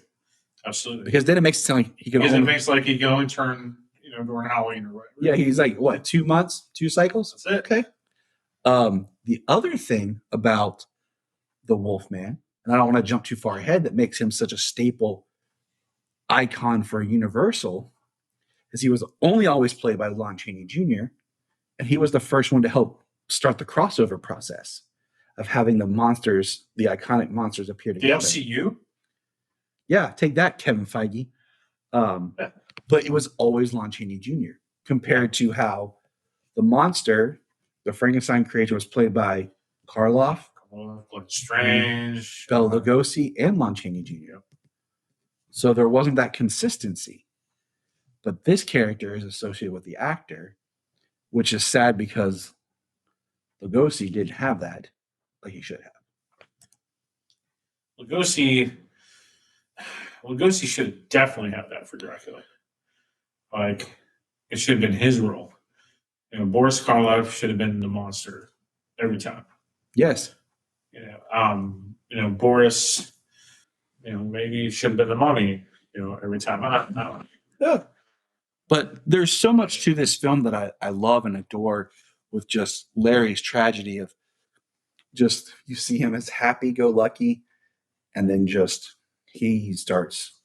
absolutely, because then it makes it sound like he can. Because it makes like he can only turn, during Halloween or whatever. Yeah, he's like what, 2 months, 2 cycles. That's it. Okay. The other thing about the Wolfman, and I don't want to jump too far ahead, that makes him such a staple icon for Universal, is he was only always played by Lon Chaney Jr., and he was the first one to help start the crossover process of having the monsters, the iconic monsters, appear together. The MCU? Yeah, take that, Kevin Feige. But it was always Lon Chaney Jr. compared to how the monster, the Frankenstein creature, was played by Karloff, Strange, Bela Lugosi, and Lon Chaney Jr. So there wasn't that consistency. But this character is associated with the actor, which is sad because Lugosi didn't have that like he should have. Lugosi should definitely have that for Dracula. Like, it should have been his role. Boris Karloff should have been the monster every time. Yes. Boris, maybe should have been the mummy, every time. I don't know. Yeah. But there's so much to this film that I love and adore with just Larry's tragedy of just, you see him as happy-go-lucky, and then just he starts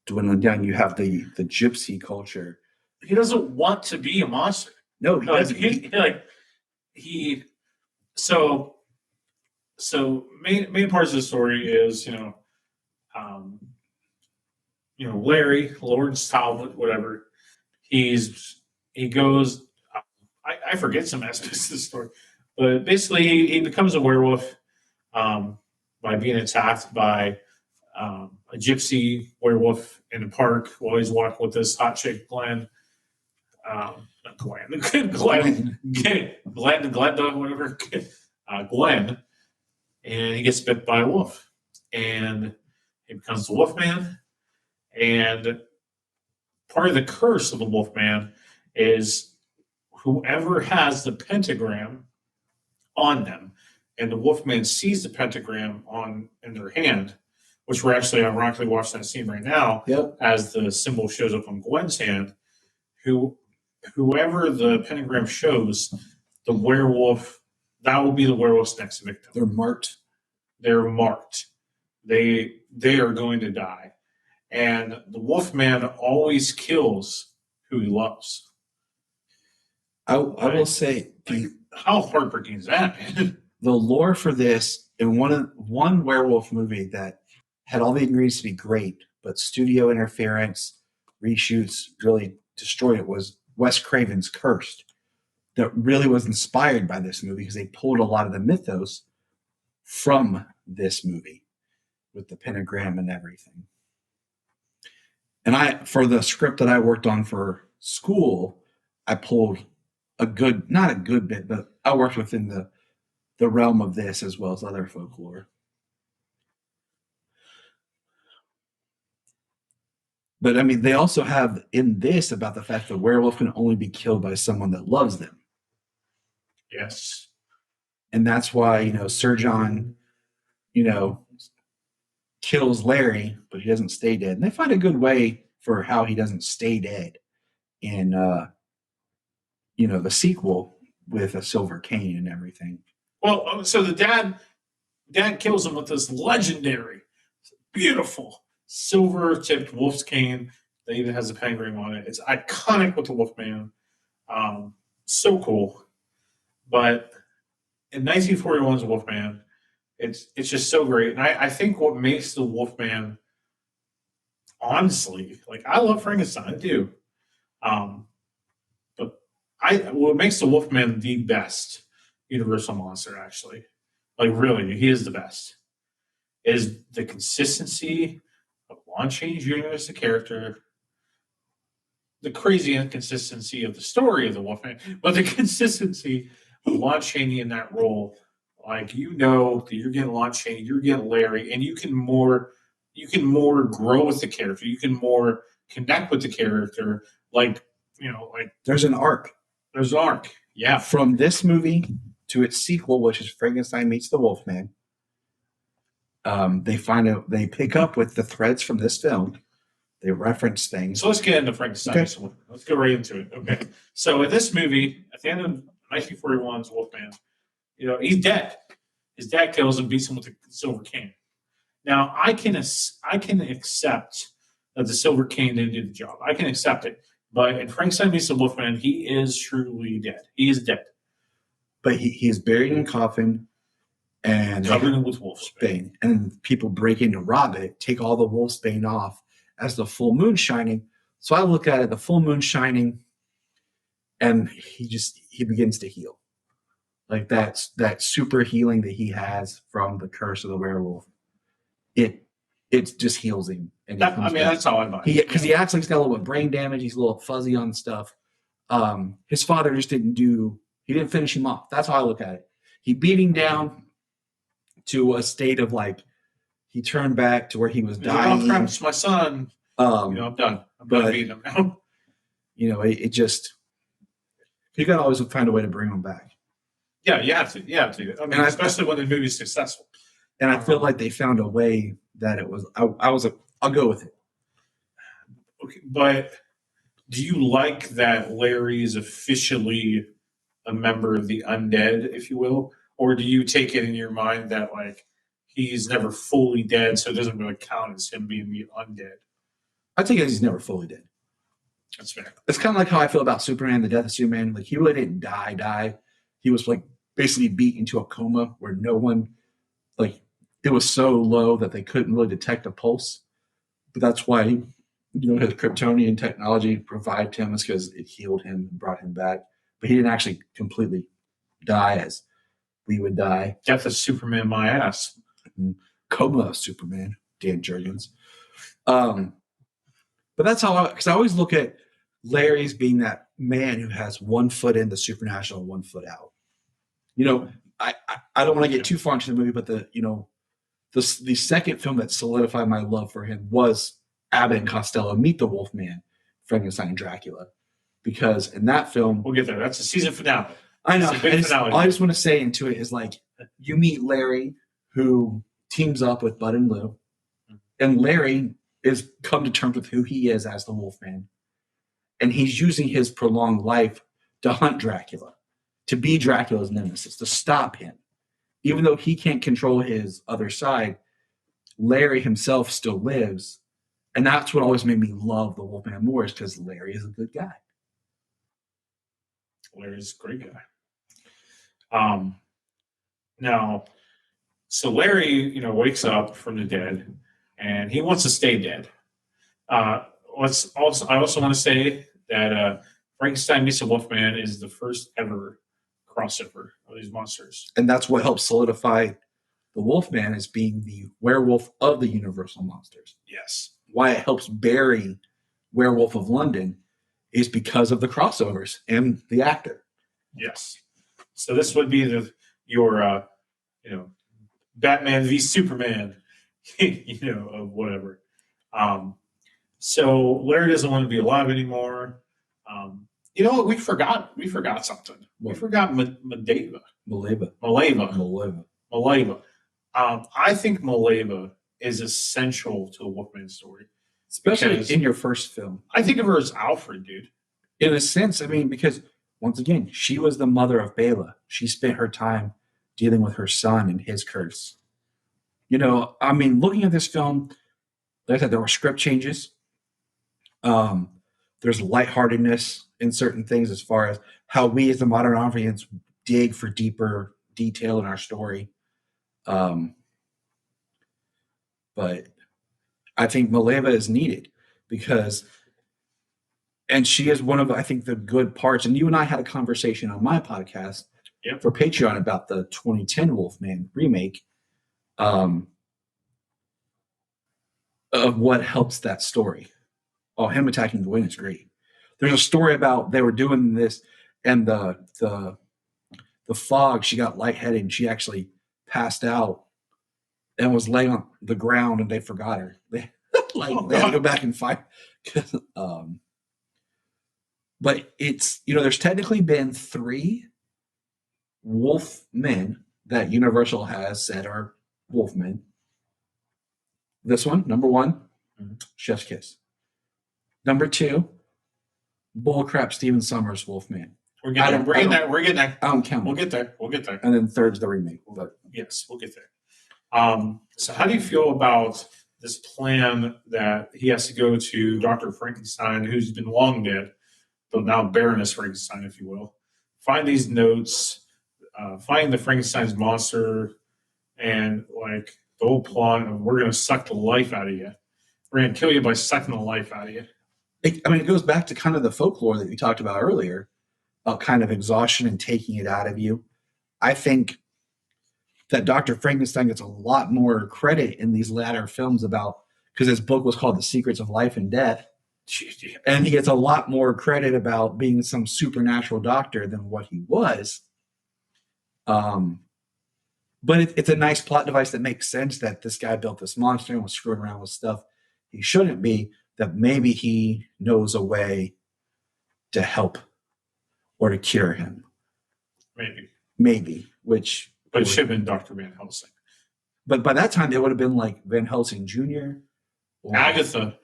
dwindling down. You have the gypsy culture. He doesn't want to be a monster. No, he doesn't. So main parts of the story is Larry Lawrence Talbot, whatever. He goes. I forget some aspects of the story, but basically he becomes a werewolf by being attacked by a gypsy werewolf in the park while he's walking with this hot chick Glenn. Not Glenn, Glenda, whatever. Glenn, and he gets bit by a wolf, and he becomes the Wolfman. And part of the curse of the Wolfman is whoever has the pentagram on them, and the Wolfman sees the pentagram in their hand, which we're actually ironically watching that scene right now. Yep. As the symbol shows up on Gwen's hand. Whoever the pentagram shows, the werewolf, that will be the werewolf's next victim. They're marked. They're marked. They are going to die. And the Wolfman always kills who he loves. I will say, how heartbreaking is that, man? The lore for this, in one werewolf movie that had all the ingredients to be great, but studio interference, reshoots really destroyed it, was Wes Craven's Cursed. That really was inspired by this movie because they pulled a lot of the mythos from this movie with the pentagram and everything. And for the script that I worked on for school, I pulled not a good bit, but I worked within the realm of this as well as other folklore. But I mean, they also have in this about the fact that werewolf can only be killed by someone that loves them. Yes. And that's why, Sir John, kills Larry, but he doesn't stay dead. And they find a good way for how he doesn't stay dead in, the sequel with a silver cane and everything. Well, so the dad kills him with this legendary, beautiful, silver-tipped wolf's cane that even has a pentagram on it. It's iconic with the Wolfman. So cool. But in 1941's Wolfman, it's just so great. And I think what makes the Wolfman, honestly, like, I love Frankenstein, I do. But what makes the Wolfman the best Universal monster, actually, like, really, he is the best, is the consistency of Lon Chaney Jr. as the character, the crazy inconsistency of the story of the Wolfman, but the consistency of Lon Chaney in that role. Like, that you're getting Lon Chaney, you're getting Larry, and you can more grow with the character. You can more connect with the character. Like there's an arc. There's an arc. Yeah. From this movie to its sequel, which is Frankenstein Meets the Wolfman. They pick up with the threads from this film. They reference things. So let's get into Frankenstein. Okay. Let's go right into it. Okay. So in this movie, at the end of 1941's Wolfman, he's dead. His dad kills him, beats him with a silver cane. Now, I can accept that the silver cane didn't do the job. I can accept it. But in Frankenstein Meets the Wolfman, he is truly dead. He is dead. But he is buried in a coffin and covered with wolfsbane. And people break in to rob it, take all the wolfsbane off as the full moon shining. So I look at it, the full moon shining, and he begins to heal. Like that super healing that he has from the curse of the werewolf. It just heals him. And that's how I buy it. Because he acts like he's got a little bit of brain damage. He's a little fuzzy on stuff. His father just he didn't finish him off. That's how I look at it. He beat him down to a state of like, he turned back to where he was He's like, oh, dying. crap, it's my son. I'm done. I'm done beating him now. It just you got to always find a way to bring him back. Yeah, you have to. I mean, especially when the movie's successful. And I feel like they found a way that it was. I'll go with it. Okay, but do you like that Larry is officially a member of the undead, if you will, or do you take it in your mind that like he's never fully dead, so it doesn't really count as him being the undead? I take it as he's never fully dead. That's fair. It's kind of like how I feel about Superman, the death of Superman. Like, he really didn't die. He was like basically beat into a coma where no one, like, it was so low that they couldn't really detect a pulse. But that's why, his Kryptonian technology revived him, is because it healed him and brought him back. But he didn't actually completely die as we would die. Death of Superman, my ass. Coma of Superman, Dan Jurgens. But that's how because I always look at Larry as being that man who has 1 foot in the supernatural and 1 foot out. I don't want to get too far into the movie, but the second film that solidified my love for him was Abbott and Costello Meet the Wolfman, Frankenstein and Dracula. Because in that film, we'll get there. That's a season finale. I know. All I just want to say into it is, like, you meet Larry, who teams up with Bud and Lou, and Larry is come to terms with who he is as the Wolfman, and he's using his prolonged life to hunt Dracula, to be Dracula's nemesis, to stop him. Even though he can't control his other side, Larry himself still lives, and that's what always made me love the Wolfman more, is because Larry is a good guy. Larry's a great guy. Now, so Larry, wakes up from the dead, and he wants to stay dead. I also want to say that Frankenstein meets the Wolfman is the first ever crossover of these monsters, and that's what helps solidify the Wolfman as being the werewolf of the Universal monsters. Yes, why it helps bury Werewolf of London is because of the crossovers and the actor. Yes. So this would be your Batman v Superman, of whatever. So Larry doesn't want to be alive anymore. You know what? We forgot something. What? We forgot Maleva. I think Maleva is essential to the Wolfman story. Especially in your first film. I think of her as Alfred, dude. In a sense, I mean, because once again, she was the mother of Bela. She spent her time dealing with her son and his curse. Looking at this film, like I said, there were script changes. There's lightheartedness in certain things as far as how we as the modern audience dig for deeper detail in our story. But I think Maleva is needed because, and she is one of, I think, the good parts. And you and I had a conversation on my podcast for Patreon about the 2010 Wolfman remake of what helps that story. Oh, him attacking Gwen is great. There's a story about they were doing this and the fog, she got lightheaded and she actually passed out and was laying on the ground and they forgot her. They had to go back and fight. But it's, there's technically been 3 Wolfmen that Universal has said are Wolfmen. This one, number 1, Chef's Kiss. Number 2, bullcrap Stephen Sommers Wolfman. We're getting there. I don't count. We'll get there. And then third's the remake. But yes, we'll get there. So how do you feel about this plan that he has to go to Dr. Frankenstein, who's been long dead, but now Baroness Frankenstein, if you will, find these notes, find the Frankenstein's monster, and like the whole plot of we're going to suck the life out of you. We're going to kill you by sucking the life out of you. It goes back to kind of the folklore that we talked about earlier, about kind of exhaustion and taking it out of you. I think that Dr. Frankenstein gets a lot more credit in these latter films because his book was called The Secrets of Life and Death. And he gets a lot more credit about being some supernatural doctor than what he was. But But it's a nice plot device that makes sense that this guy built this monster and was screwing around with stuff he shouldn't be, that maybe he knows a way to help or to cure him. Maybe, which... But it should have been Dr. Van Helsing. But by that time, they would have been like Van Helsing Jr. Or Agatha.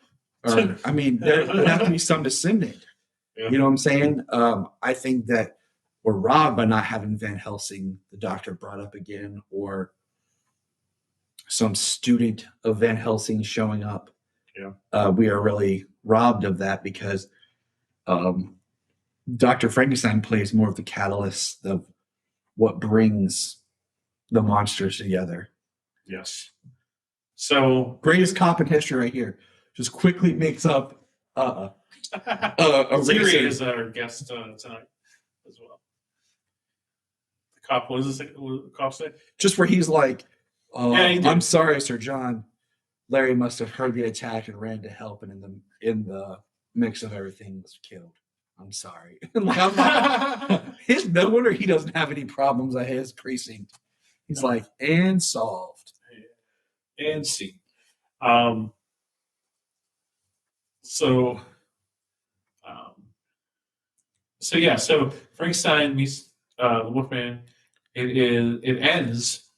Or, I mean, there would have to be some descendant. Yeah. You know what I'm saying? I think that we're robbed by not having Van Helsing, the doctor, brought up again, or some student of Van Helsing showing up. Yeah. We are really robbed of that because Dr. Frankenstein plays more of the catalyst of what brings the monsters together. Yes. So greatest cop in history right here. Just quickly makes up a Siri reason. is our guest tonight as well. The cop, what does the cop say? Just where he's like, he did. I'm sorry, Sir John. Larry must have heard the attack and ran to help, and in the mix of everything was killed. I'm sorry. Like, I'm not, it's no wonder he doesn't have any problems at his precinct. He's like, and solved. And see. So Frankenstein meets the Wolfman. It ends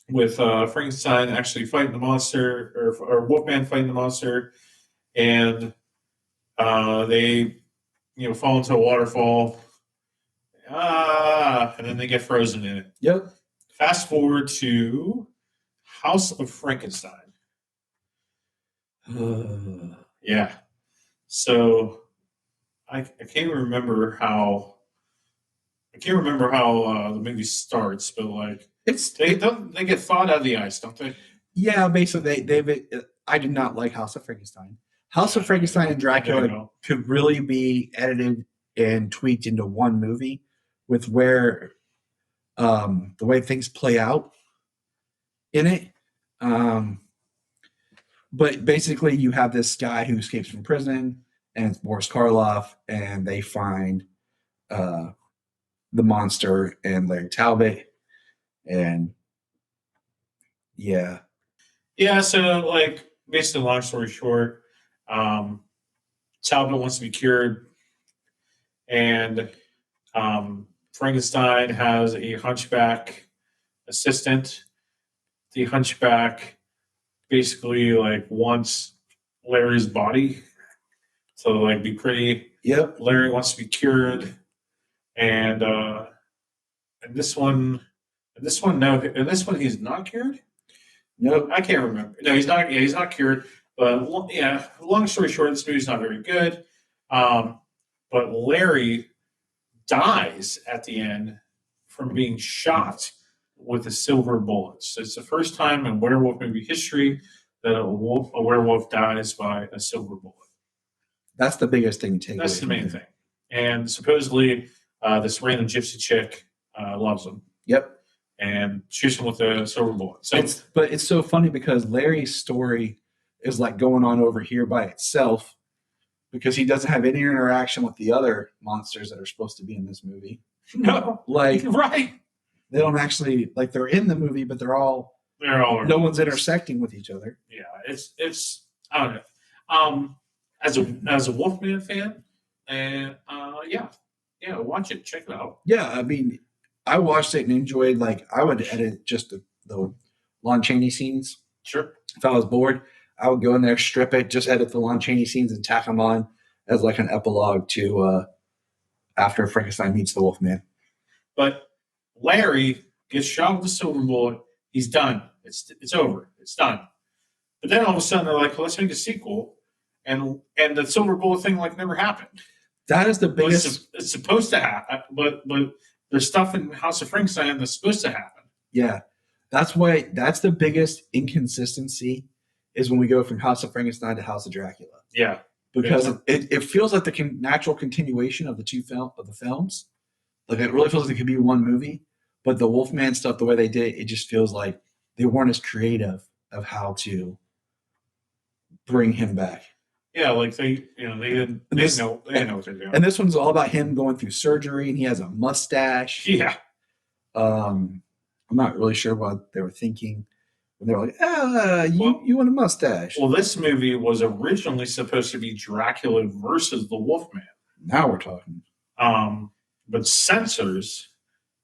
with Frankenstein actually fighting the monster, or Wolfman fighting the monster, and they fall into a waterfall. And then they get frozen in it. Yep. Fast forward to House of Frankenstein. Yeah. So I can't remember how the movie starts, but like they get thawed out of the ice, don't they? Yeah, basically I did not like House of Frankenstein. House of Frankenstein and Dracula could really be edited and tweaked into one movie with where the way things play out in it. But basically you have this guy who escapes from prison, and it's Boris Karloff, and they find the monster and Larry Talbot, and yeah. So like basically, long story short, Talbot wants to be cured, and Frankenstein has a hunchback assistant. The hunchback basically like wants Larry's body to like be pretty. Yep. Larry wants to be cured, and this one he's not cured. Nope. I can't remember. No, he's not. Yeah, he's not cured. But yeah, long story short, this movie's not very good. But Larry dies at the end from being shot with a silver bullet. So it's the first time in werewolf movie history that a werewolf dies by a silver bullet. That's the biggest thing to take. That's the main thing. And supposedly, this random gypsy chick loves him. Yep. And shoots him with a silver bullet. So but it's so funny because Larry's story is like going on over here by itself, because he doesn't have any interaction with the other monsters that are supposed to be in this movie. No, like right. They don't actually, like, they're in the movie, but they're all no one's intersecting with each other. Yeah, it's I don't know. As a Wolfman fan, and watch it, check it out. Yeah, I mean, I watched it and enjoyed. Like, I would edit just the Lon Chaney scenes. Sure. If I was bored, I would go in there, strip it, just edit the Lon Chaney scenes and tack them on as like an epilogue to after Frankenstein meets the Wolfman. But Larry gets shot with a silver bullet. He's done. It's over. It's done. But then all of a sudden they're like, well, let's make a sequel, and the silver bullet thing like never happened. That is the biggest. It's supposed to happen, but there's stuff in House of Frankenstein that's supposed to happen. Yeah, that's the biggest inconsistency is when we go from House of Frankenstein to House of Dracula. Yeah, because it feels like the natural continuation of the films. Like, it really feels like it could be one movie. But the Wolfman stuff, the way they did it just feels like they weren't as creative of how to bring him back. Yeah, like they didn't know what they're doing. And this one's all about him going through surgery, and he has a mustache. Yeah. I'm not really sure what they were thinking when they were like, you want a mustache. Well, this movie was originally supposed to be Dracula versus the Wolfman. Now we're talking. But censors,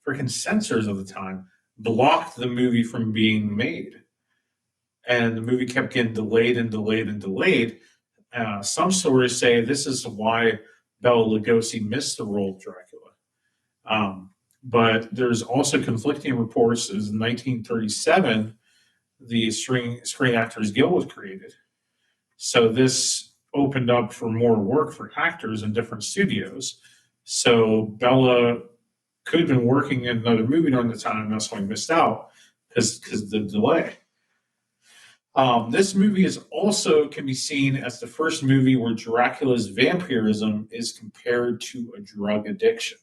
freaking censors of the time, blocked the movie from being made. And the movie kept getting delayed and delayed and delayed. Some stories say this is why Bela Lugosi missed the role of Dracula. But there's also conflicting reports. As in 1937, the Screen Actors Guild was created. So this opened up for more work for actors in different studios. So Bela could have been working in another movie during the time, and that's why he missed out because of the delay. This movie is also can be seen as the first movie where Dracula's vampirism is compared to a drug addiction.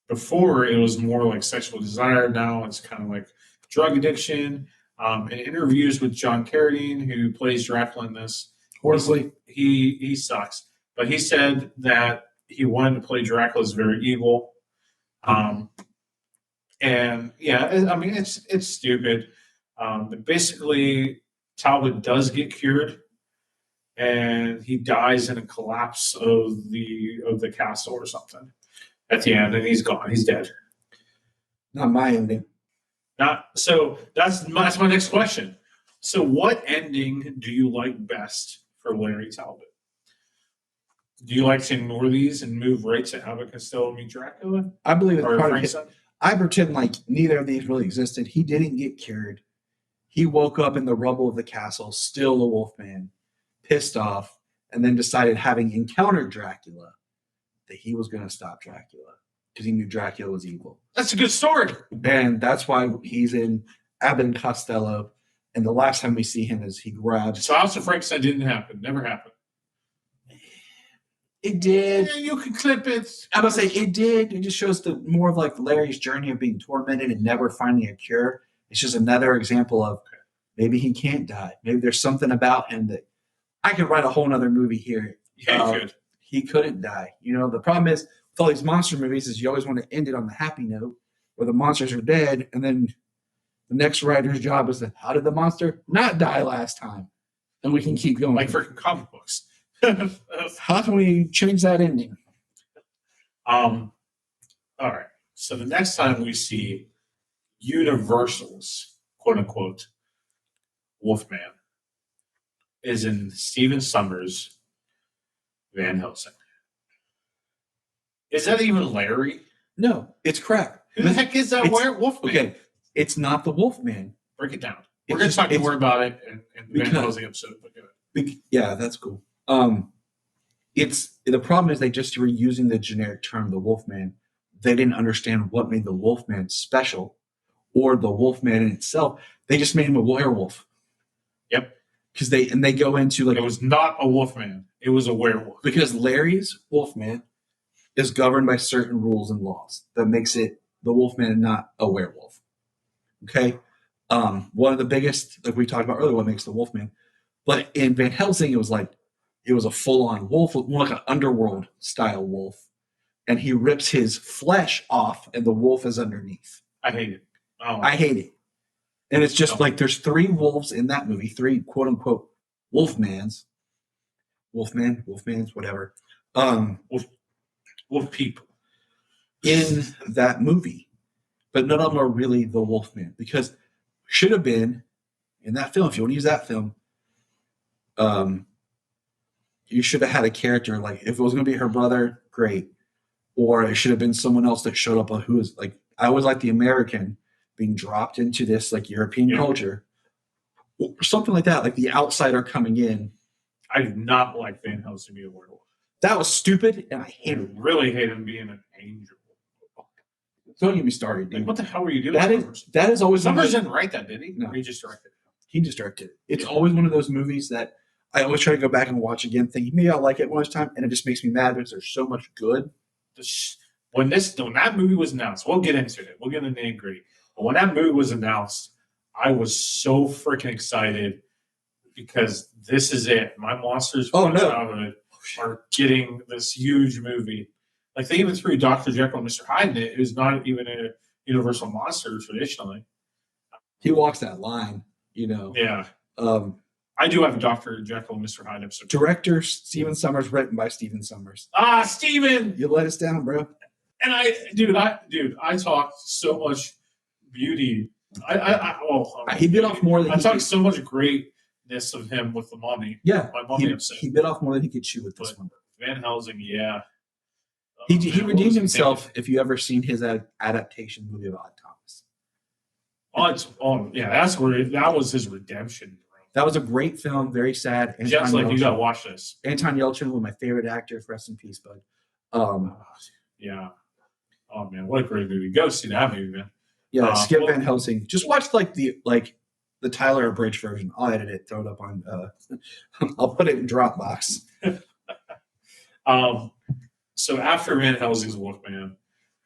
Before it was more like sexual desire. Now it's kind of like drug addiction. In interviews with John Carradine, who plays Dracula in this, Horribly. he sucks. But he said that he wanted to play Dracula as very evil. And yeah, I mean it's stupid. But basically, Talbot does get cured, and he dies in a collapse of the castle or something at the end, and he's gone. He's dead. Not my ending. Not so. That's my next question. So, what ending do you like best for Larry Talbot? Do you like to ignore these and move right to Abbott Costello meet Dracula? I believe it's Or part of Frankenstein? I pretend like neither of these really existed. He didn't get cured. He woke up in the rubble of the castle, still a Wolfman, pissed off, and then decided, having encountered Dracula, that he was going to stop Dracula because he knew Dracula was evil. That's a good story. And that's why he's in Abbott and Costello. And the last time we see him is he grabs. So, House of Frankenstein didn't happen. Never happened. It did. Yeah, you can clip it. I would say it did. It just shows the more of like Larry's journey of being tormented and never finding a cure. It's just another example of maybe he can't die. Maybe there's something about him that I could write a whole nother movie here. Yeah, you could. He couldn't die. You know, the problem is with all these monster movies is you always want to end it on the happy note where the monsters are dead, and then the next writer's job is to how did the monster not die last time? And we can keep going. Like freaking comic books. How can we change that ending? All right. So the next time we see Universal's quote unquote Wolfman is in Stephen Sommers' Van Helsing. Is that even Larry? No, it's crap. Who the heck is that Wolfman? Okay, it's not the Wolfman. Break it down. It's We're going to just- talk it's- more about it in the Van because- Helsing episode. But go ahead. Yeah, that's cool. It's the problem is they just were using the generic term the Wolfman. They didn't understand what made the Wolfman special, or the Wolfman in itself. They just made him a werewolf. Yep. Because they go into like It was not a Wolfman. It was a werewolf. because Larry's Wolfman is governed by certain rules and laws that makes it the Wolfman and not a werewolf. Okay. One of the biggest, like we talked about earlier, what makes the Wolfman. But in Van Helsing, it was a full-on wolf, more like an underworld style wolf. And he rips his flesh off and the wolf is underneath. I hate it. I hate it. And it's just like there's 3 wolves in that movie, 3 quote unquote wolfmans, whatever. Wolf people. In that movie. But none of them are really the Wolfman because should have been in that film, if you want to use that film, you should have had a character like if it was going to be her brother, great. Or it should have been someone else that showed up who is like, I always like the American being dropped into this like European culture or something like that, like the outsider coming in. I do not like Van Helsing being a werewolf. That was stupid and I I hate it. really hate him being an angel. Don't get me started, dude. Like, what the hell were you doing? That is always one of Summers those- didn't write that, did he? No. Or he just directed it. He just directed it. It's always one of those movies that I always try to go back and watch again, thinking maybe I'll like it one more time, and it just makes me mad because there's so much good. When that movie was announced, we'll get into it. We'll get into the nitty-gritty. But when that movie was announced, I was so freaking excited because this is it. My monsters from Oh, no. childhood are getting this huge movie. Like they even threw Dr. Jekyll and Mr. Hyde in it, who's not even a Universal monster traditionally. He walks that line, Yeah. Um, I do have a Dr. Jekyll and Mr. Hyde episode. Director Stephen Sommers, written by Stephen Sommers. Steven! You let us down, bro. And I talked so much beauty. He bit off more than I he talked could. so much greatness of him with the Mummy. Yeah, My Mummy episode. he bit off more than he could chew with this But one. Van Helsing, yeah. He Man, what redeemed was he himself. thinking? If you ever seen his adaptation movie of Odd Thomas, That was his redemption, bro. that was a great film. Very sad. Jeff's like, you gotta watch this. Anton Yelchin, one of my favorite actors. Rest in peace, bud. Yeah. Oh man, what a great movie! Go see that movie, man. Yeah, Skip Van Helsing. Just watch the Tyler Abridged version. I'll edit it, throw it up on. I'll put it in Dropbox. So after Van Helsing's Wolfman,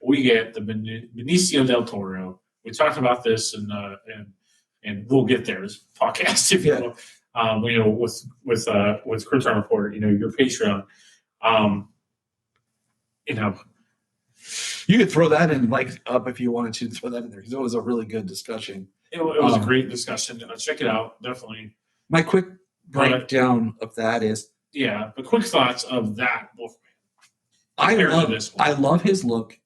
we get the Benicio del Toro. We talked about this, and we'll get there as podcast if you will. With Krypton Report, your Patreon. You could throw that in up if you wanted to throw that in there because it was a really good discussion. It was a great discussion. Check it out, definitely. My quick breakdown of that is but quick thoughts of that Wolfman. I love his look.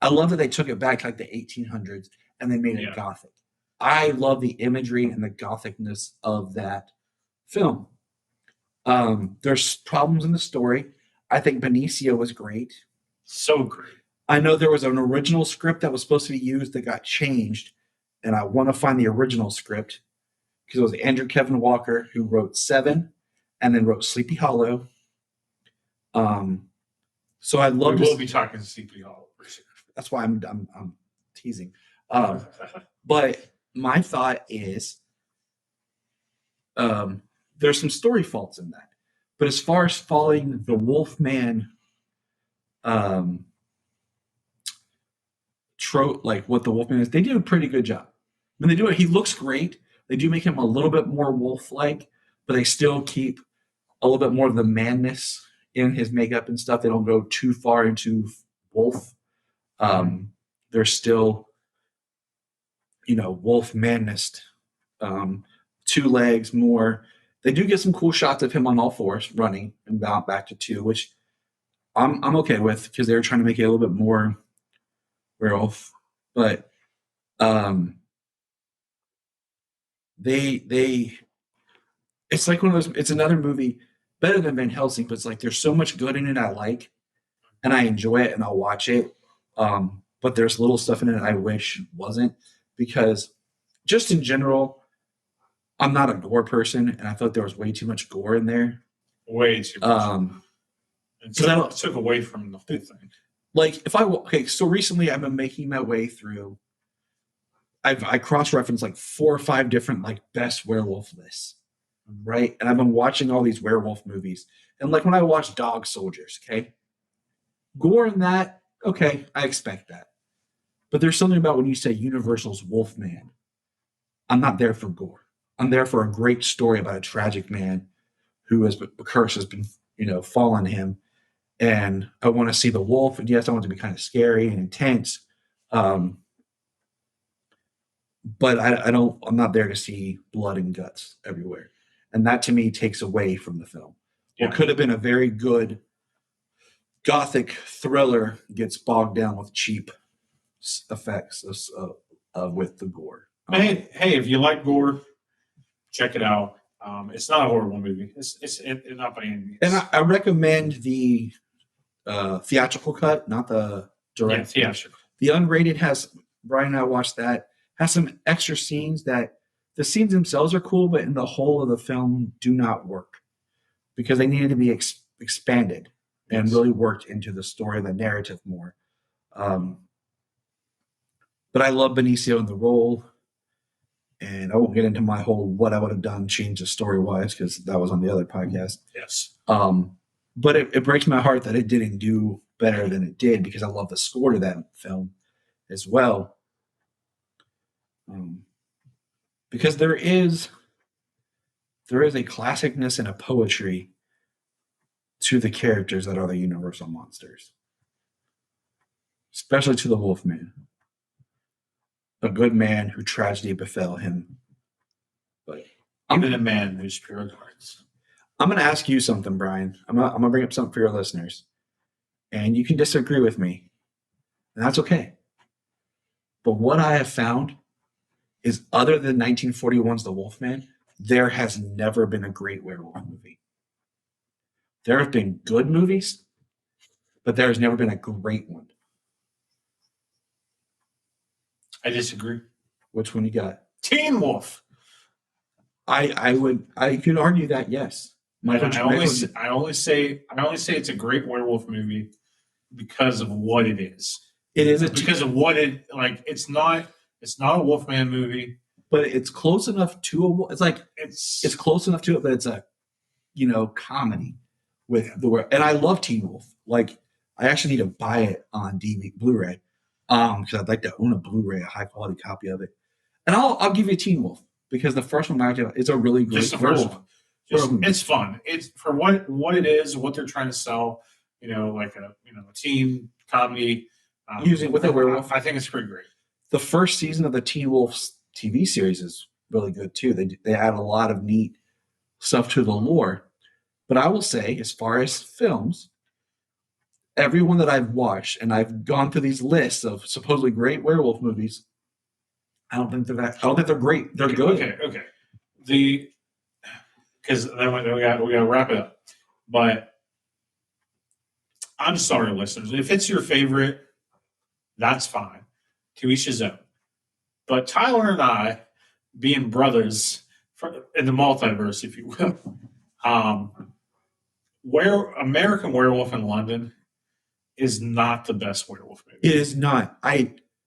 I love that they took it back like the 1800s and they made it gothic. I love the imagery and the gothicness of that film. There's problems in the story. I think Benicio was great. So great. I know there was an original script that was supposed to be used that got changed, and I want to find the original script because it was Andrew Kevin Walker who wrote Seven and then wrote Sleepy Hollow. So I'd love we'll be talking Sleepy Hollow. That's why I'm teasing. But my thought is there's some story faults in that. But as far as following the Wolfman trope, like what the Wolfman is, they do a pretty good job. When they do it, he looks great. They do make him a little bit more wolf-like, but they still keep a little bit more of the manness in his makeup and stuff. They don't go too far into wolf. They're still, wolf manness. 2 legs more. They do get some cool shots of him on all fours running and back to 2, which I'm okay with because they were trying to make it a little bit more werewolf. But they it's like one of those. It's another movie better than Van Helsing, but it's like there's so much good in it I like, and I enjoy it and I'll watch it. But there's little stuff in it I wish wasn't because just in general, I'm not a gore person, and I thought there was way too much gore in there. Way too much. It took away from the whole thing. Like so recently I've been making my way through. I cross-referenced like 4 or 5 different best werewolf lists, right? And I've been watching all these werewolf movies, and when I watch Dog Soldiers, okay, gore in that, okay, I expect that. But there's something about when you say Universal's Wolfman, I'm not there for gore. I'm there for a great story about a tragic man who a curse has been, fallen him. And I want to see the wolf. And yes, I want it to be kind of scary and intense. But I'm not there to see blood and guts everywhere. And that to me takes away from the film. What could have been a very good gothic thriller gets bogged down with cheap effects with the gore. Hey, if you like gore, check it out. It's not a horrible movie. It's not by any means. And I recommend the theatrical cut, not the direct. Yeah, theatrical. The unrated has, Bryan and I watched that, has some extra scenes that the scenes themselves are cool, but in the whole of the film do not work because they needed to be expanded and really worked into the story, the narrative more. But I love Benicio in the role. And I won't get into my whole what I would have done, change the story-wise, because that was on the other podcast. Yes. But it breaks my heart that it didn't do better than it did because I love the score to that film as well. Because there is a classicness and a poetry to the characters that are the Universal monsters. especially to the Wolfman, a good man who tragedy befell him. But Even a man whose pure hearts. I'm going to ask you something, Brian. I'm gonna bring up something for your listeners, and you can disagree with me, and that's okay. But what I have found is, other than 1941's The Wolfman, there has never been a great werewolf movie. There have been good movies, but there has never been a great one. I disagree. Which one you got? Teen Wolf. I could argue that, yes. I only say it's a great werewolf movie because of what it is. It is because of what it like. It's not a Wolfman movie, but it's close enough to it's close enough to it, but it's a comedy with the word. And I love Teen Wolf. Like, I actually need to buy it on DVD Blu-ray because I'd like to own a Blu-ray, a high quality copy of it. And I'll give you Teen Wolf because the first one is a really great. Just the first one. It's fun. It's for what it is, what they're trying to sell. Like a teen comedy. Using with a werewolf. I think it's pretty great. The first season of the Teen Wolf's TV series is really good too. They add a lot of neat stuff to the lore. But I will say, as far as films, everyone that I've watched, and I've gone through these lists of supposedly great werewolf movies, I don't think they're great. They're good. Okay. Because then we got to wrap it up. But I'm sorry, listeners. If it's your favorite, that's fine. To each his own. But Tyler and I, being brothers in the multiverse, if you will, where American Werewolf in London is not the best werewolf movie. It is not.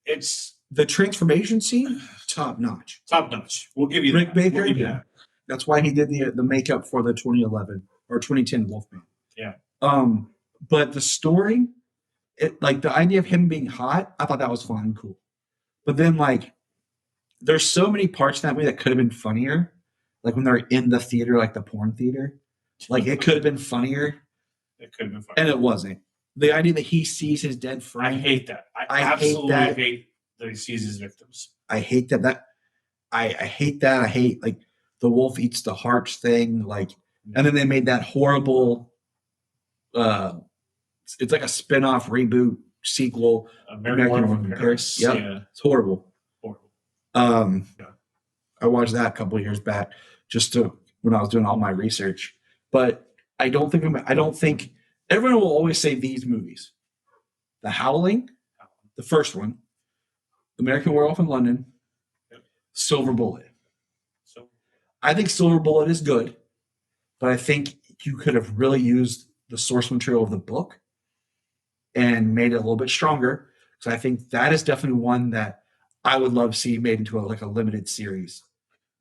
It's the transformation scene, top notch. Top notch. We'll give you Rick that. Baker. We'll give you that. That's why he did the makeup for the 2011 or 2010 Wolfman. Yeah. But the story, like the idea of him being hot, I thought that was fun and cool. But then, like, there's so many parts in that movie that could have been funnier. Like when they're in the theater, like the porn theater. Like, it could have been funnier. It could have been funnier. And it wasn't. The idea that he sees his dead friend. I hate that. I absolutely hate that he sees his victims. I hate that. I hate that. I hate, like, the wolf eats the hearts thing. Like, and then they made that horrible, it's like a spin-off reboot sequel. American Werewolf in Paris. Yep. Yeah. It's horrible. Yeah. I watched that a couple of years back when I was doing all my research. But I don't think everyone will always say these movies. The Howling, the first one, American Werewolf in London, Silver Bullet. I think Silver Bullet is good, but I think you could have really used the source material of the book and made it a little bit stronger. So I think that is definitely one that I would love to see made into a limited series,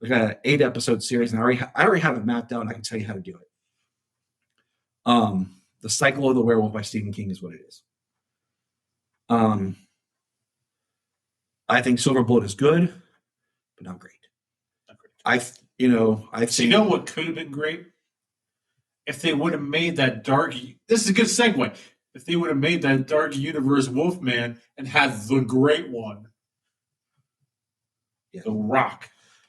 like an 8-episode series. And I already have it mapped out, and I can tell you how to do it. The Cycle of the Werewolf by Stephen King is what it is. I think Silver Bullet is good, but not great. So you know what could have been great? If they would have made that dark. This is a good segue. If they would have made that dark universe Wolfman and had the great one, The Rock,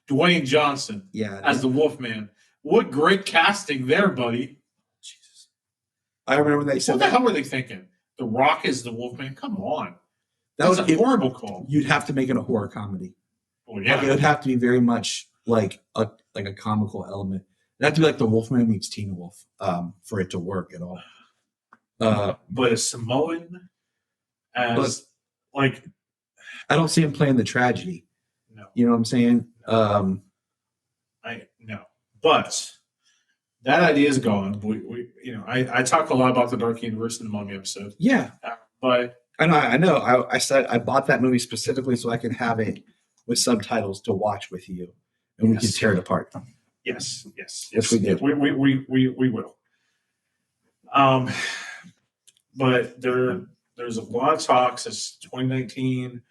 Dwayne Johnson, as the Wolfman. What great casting there, buddy! Jesus, I remember they said, "What the hell were they thinking? The Rock is the Wolfman? Come on, that was a horrible call." You'd have to make it a horror comedy. Well, yeah, it would have to be very much like a comical element. It'd have to be like the Wolfman meets Teen Wolf for it to work at all. But a Samoan I don't see him playing the tragedy. No, you know what I'm saying? No, but that idea is gone. I talk a lot about the Dark Universe in the Mummy episode. Yeah, but I know. I said I bought that movie specifically so I can have it with subtitles to watch with you, and we can tear it apart. Yes, we did. We will. But there's a lot of talks. It's 2019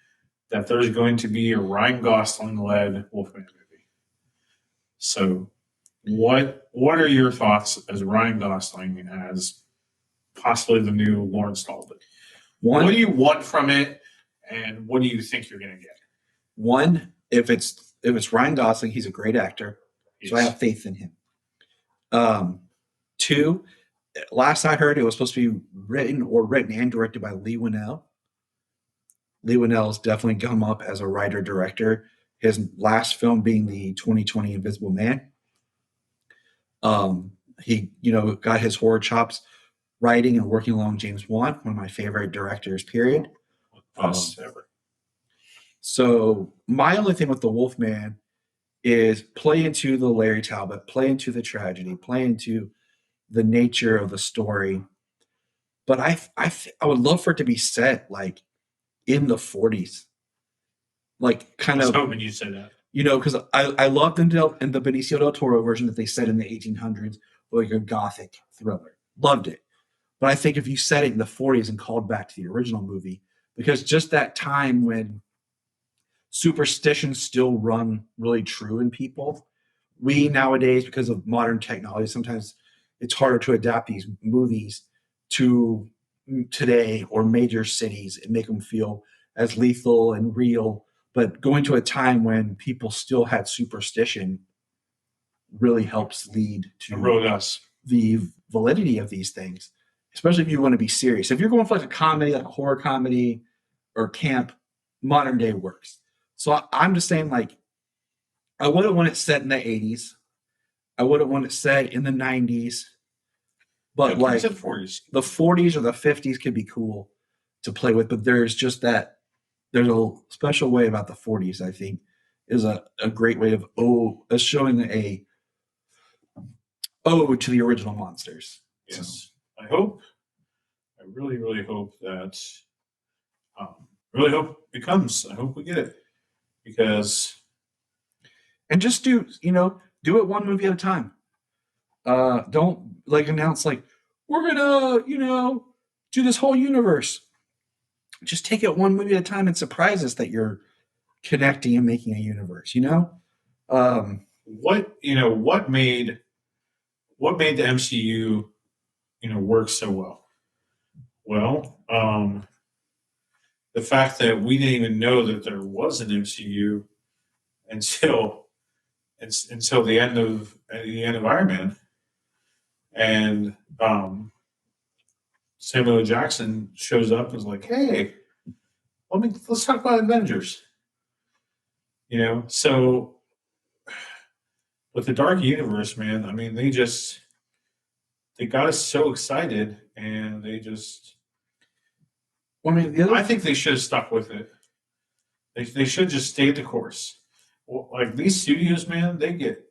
that there's going to be a Ryan Gosling-led Wolfman movie. So, what are your thoughts as Ryan Gosling as possibly the new Lawrence Talbot? One, What do you want from it, and what do you think you're going to get? One, if it's Ryan Gosling, he's a great actor, so I Yes. have faith in him. Two, last I heard, it was supposed to be written and directed by Lee Winnell. Lee Winnell's definitely come up as a writer director. His last film being the 2020 Invisible Man. He got his horror chops writing and working along James Wan, one of my favorite directors. Period. Best ever. So my only thing with the Wolfman is play into the Larry Talbot, play into the tragedy, play into the nature of the story. But I would love for it to be set like in the 40s, like I kind was of, hoping you said that. because I loved in the Benicio del Toro version that they set in the 1800s, like a gothic thriller. Loved it. But I think if you set it in the 40s and called back to the original movie, because just that time when superstitions still run really true in people, we nowadays, because of modern technology, sometimes it's harder to adapt these movies to today or major cities and make them feel as lethal and real. But going to a time when people still had superstition really helps lead to Wrote us. the validity of these things, especially if you want to be serious. If you're going for like a comedy, like a horror comedy or camp, modern day works. So I'm just saying, like, I wouldn't want it set in the 80s. I wouldn't want it set in the 90s. But Yeah, like the 40s. the 40s or the 50s could be cool to play with. But there's just that, there's a special way about the 40s, I think, is a great way of showing a ode to the original monsters. Yes. So. I really, really hope that, really hope it comes. I hope we get it. Because. And just do it one movie at a time. Don't like announce like, we're gonna, do this whole universe. Just take it one movie at a time and surprise us that you're connecting and making a universe, What made the MCU work so well? Well, the fact that we didn't even know that there was an MCU until the end of Iron Man, and Samuel L. Jackson shows up and is like, "Hey, let's talk about Avengers." So with the Dark Universe, man, I mean, they got us so excited, and they just. I think they should have stuck with it. They should just stay the course. Well, like these studios, man, they get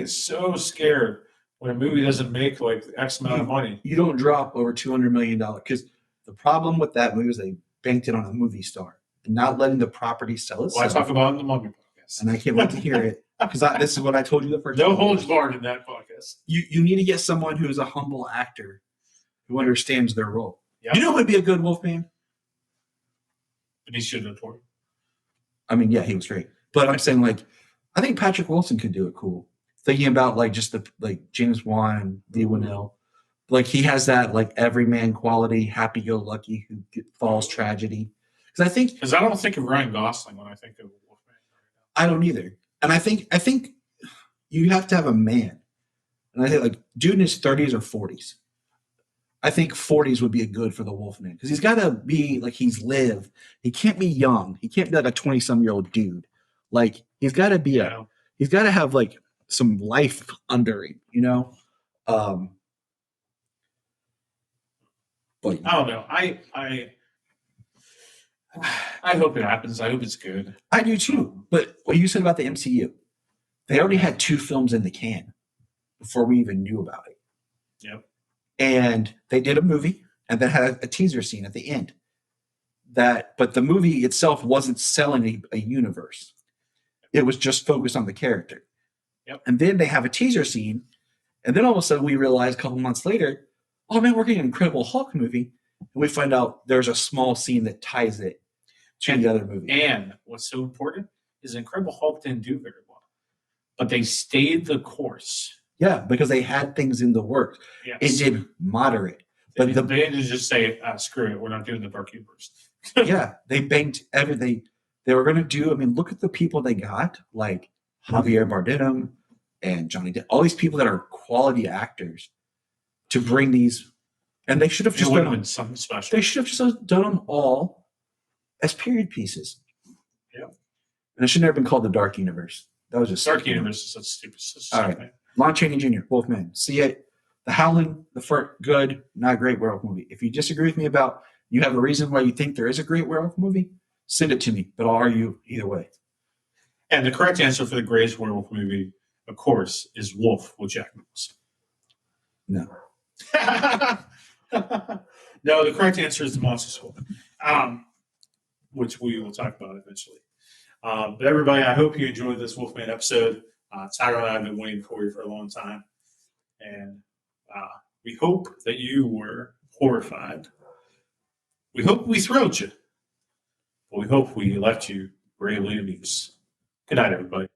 so scared when a movie doesn't make like X amount of money. You don't drop over $200 million because the problem with that movie is they banked it on a movie star and not letting the property sell itself. Well, I talk about it in the Mummy podcast, and I can't wait to hear it because this is what I told you the first. No holds barred in that podcast. You need to get someone who is a humble actor who understands their role. Yep. You know who would be a good Wolfman? Benicio del Toro. I mean, yeah, he was great, but I'm saying like, I think Patrick Wilson could do it cool. Thinking about like just the James Wan and Lee Winnell, like he has that like everyman quality, happy-go-lucky who falls tragedy. Because I don't think of Ryan Gosling when I think of Wolfman. I don't either, and I think you have to have a man, and I think like dude in his 30s or 40s. I think 40s would be a good for the Wolfman because he's got to be like he's lived. He can't be young. He can't be like a 20-some-year-old dude. Like he's got to be he's got to have like some life under him, But I don't know. I hope it happens. I hope it's good. I do too. But what you said about the MCU, they already had 2 films in the can before we even knew about it. Yep. And they did a movie and then had a teaser scene at the end. But the movie itself wasn't selling a universe. It was just focused on the character. Yep. And then they have a teaser scene, and then all of a sudden we realize a couple months later, oh man, we're getting an Incredible Hulk movie, and we find out there's a small scene that ties it to the other movie. And what's so important is Incredible Hulk didn't do very well, but they stayed the course. Yeah, because they had things in the works. Yes. It did moderate. But They didn't just say, screw it, we're not doing the Dark Universe. yeah, they banked everything. They were going to do. I mean, look at the people they got, like Javier Bardem and Johnny Depp. All these people that are quality actors to bring these, and they should have just It would done have them. been something special. They should have just done them all as period pieces. Yeah. And it should never have been called the Dark Universe. That was just Dark stupid. Universe is such stupid. All right. Lon Chaney Jr., Wolfman. See it. The Howling, the first, good, not great werewolf movie. If you disagree with me about, you have a reason why you think there is a great werewolf movie, send it to me, but I'll argue either way. And the correct answer for the greatest werewolf movie, of course, is Wolf with Jack Nicholson. No. No, the correct answer is The Monsters Wolf, which we will talk about eventually. But everybody, I hope you enjoyed this Wolfman episode. Tyler and I have been waiting for you for a long time. And we hope that you were horrified. We hope we thrilled you. But we hope we left you bravely amused. Good night, everybody.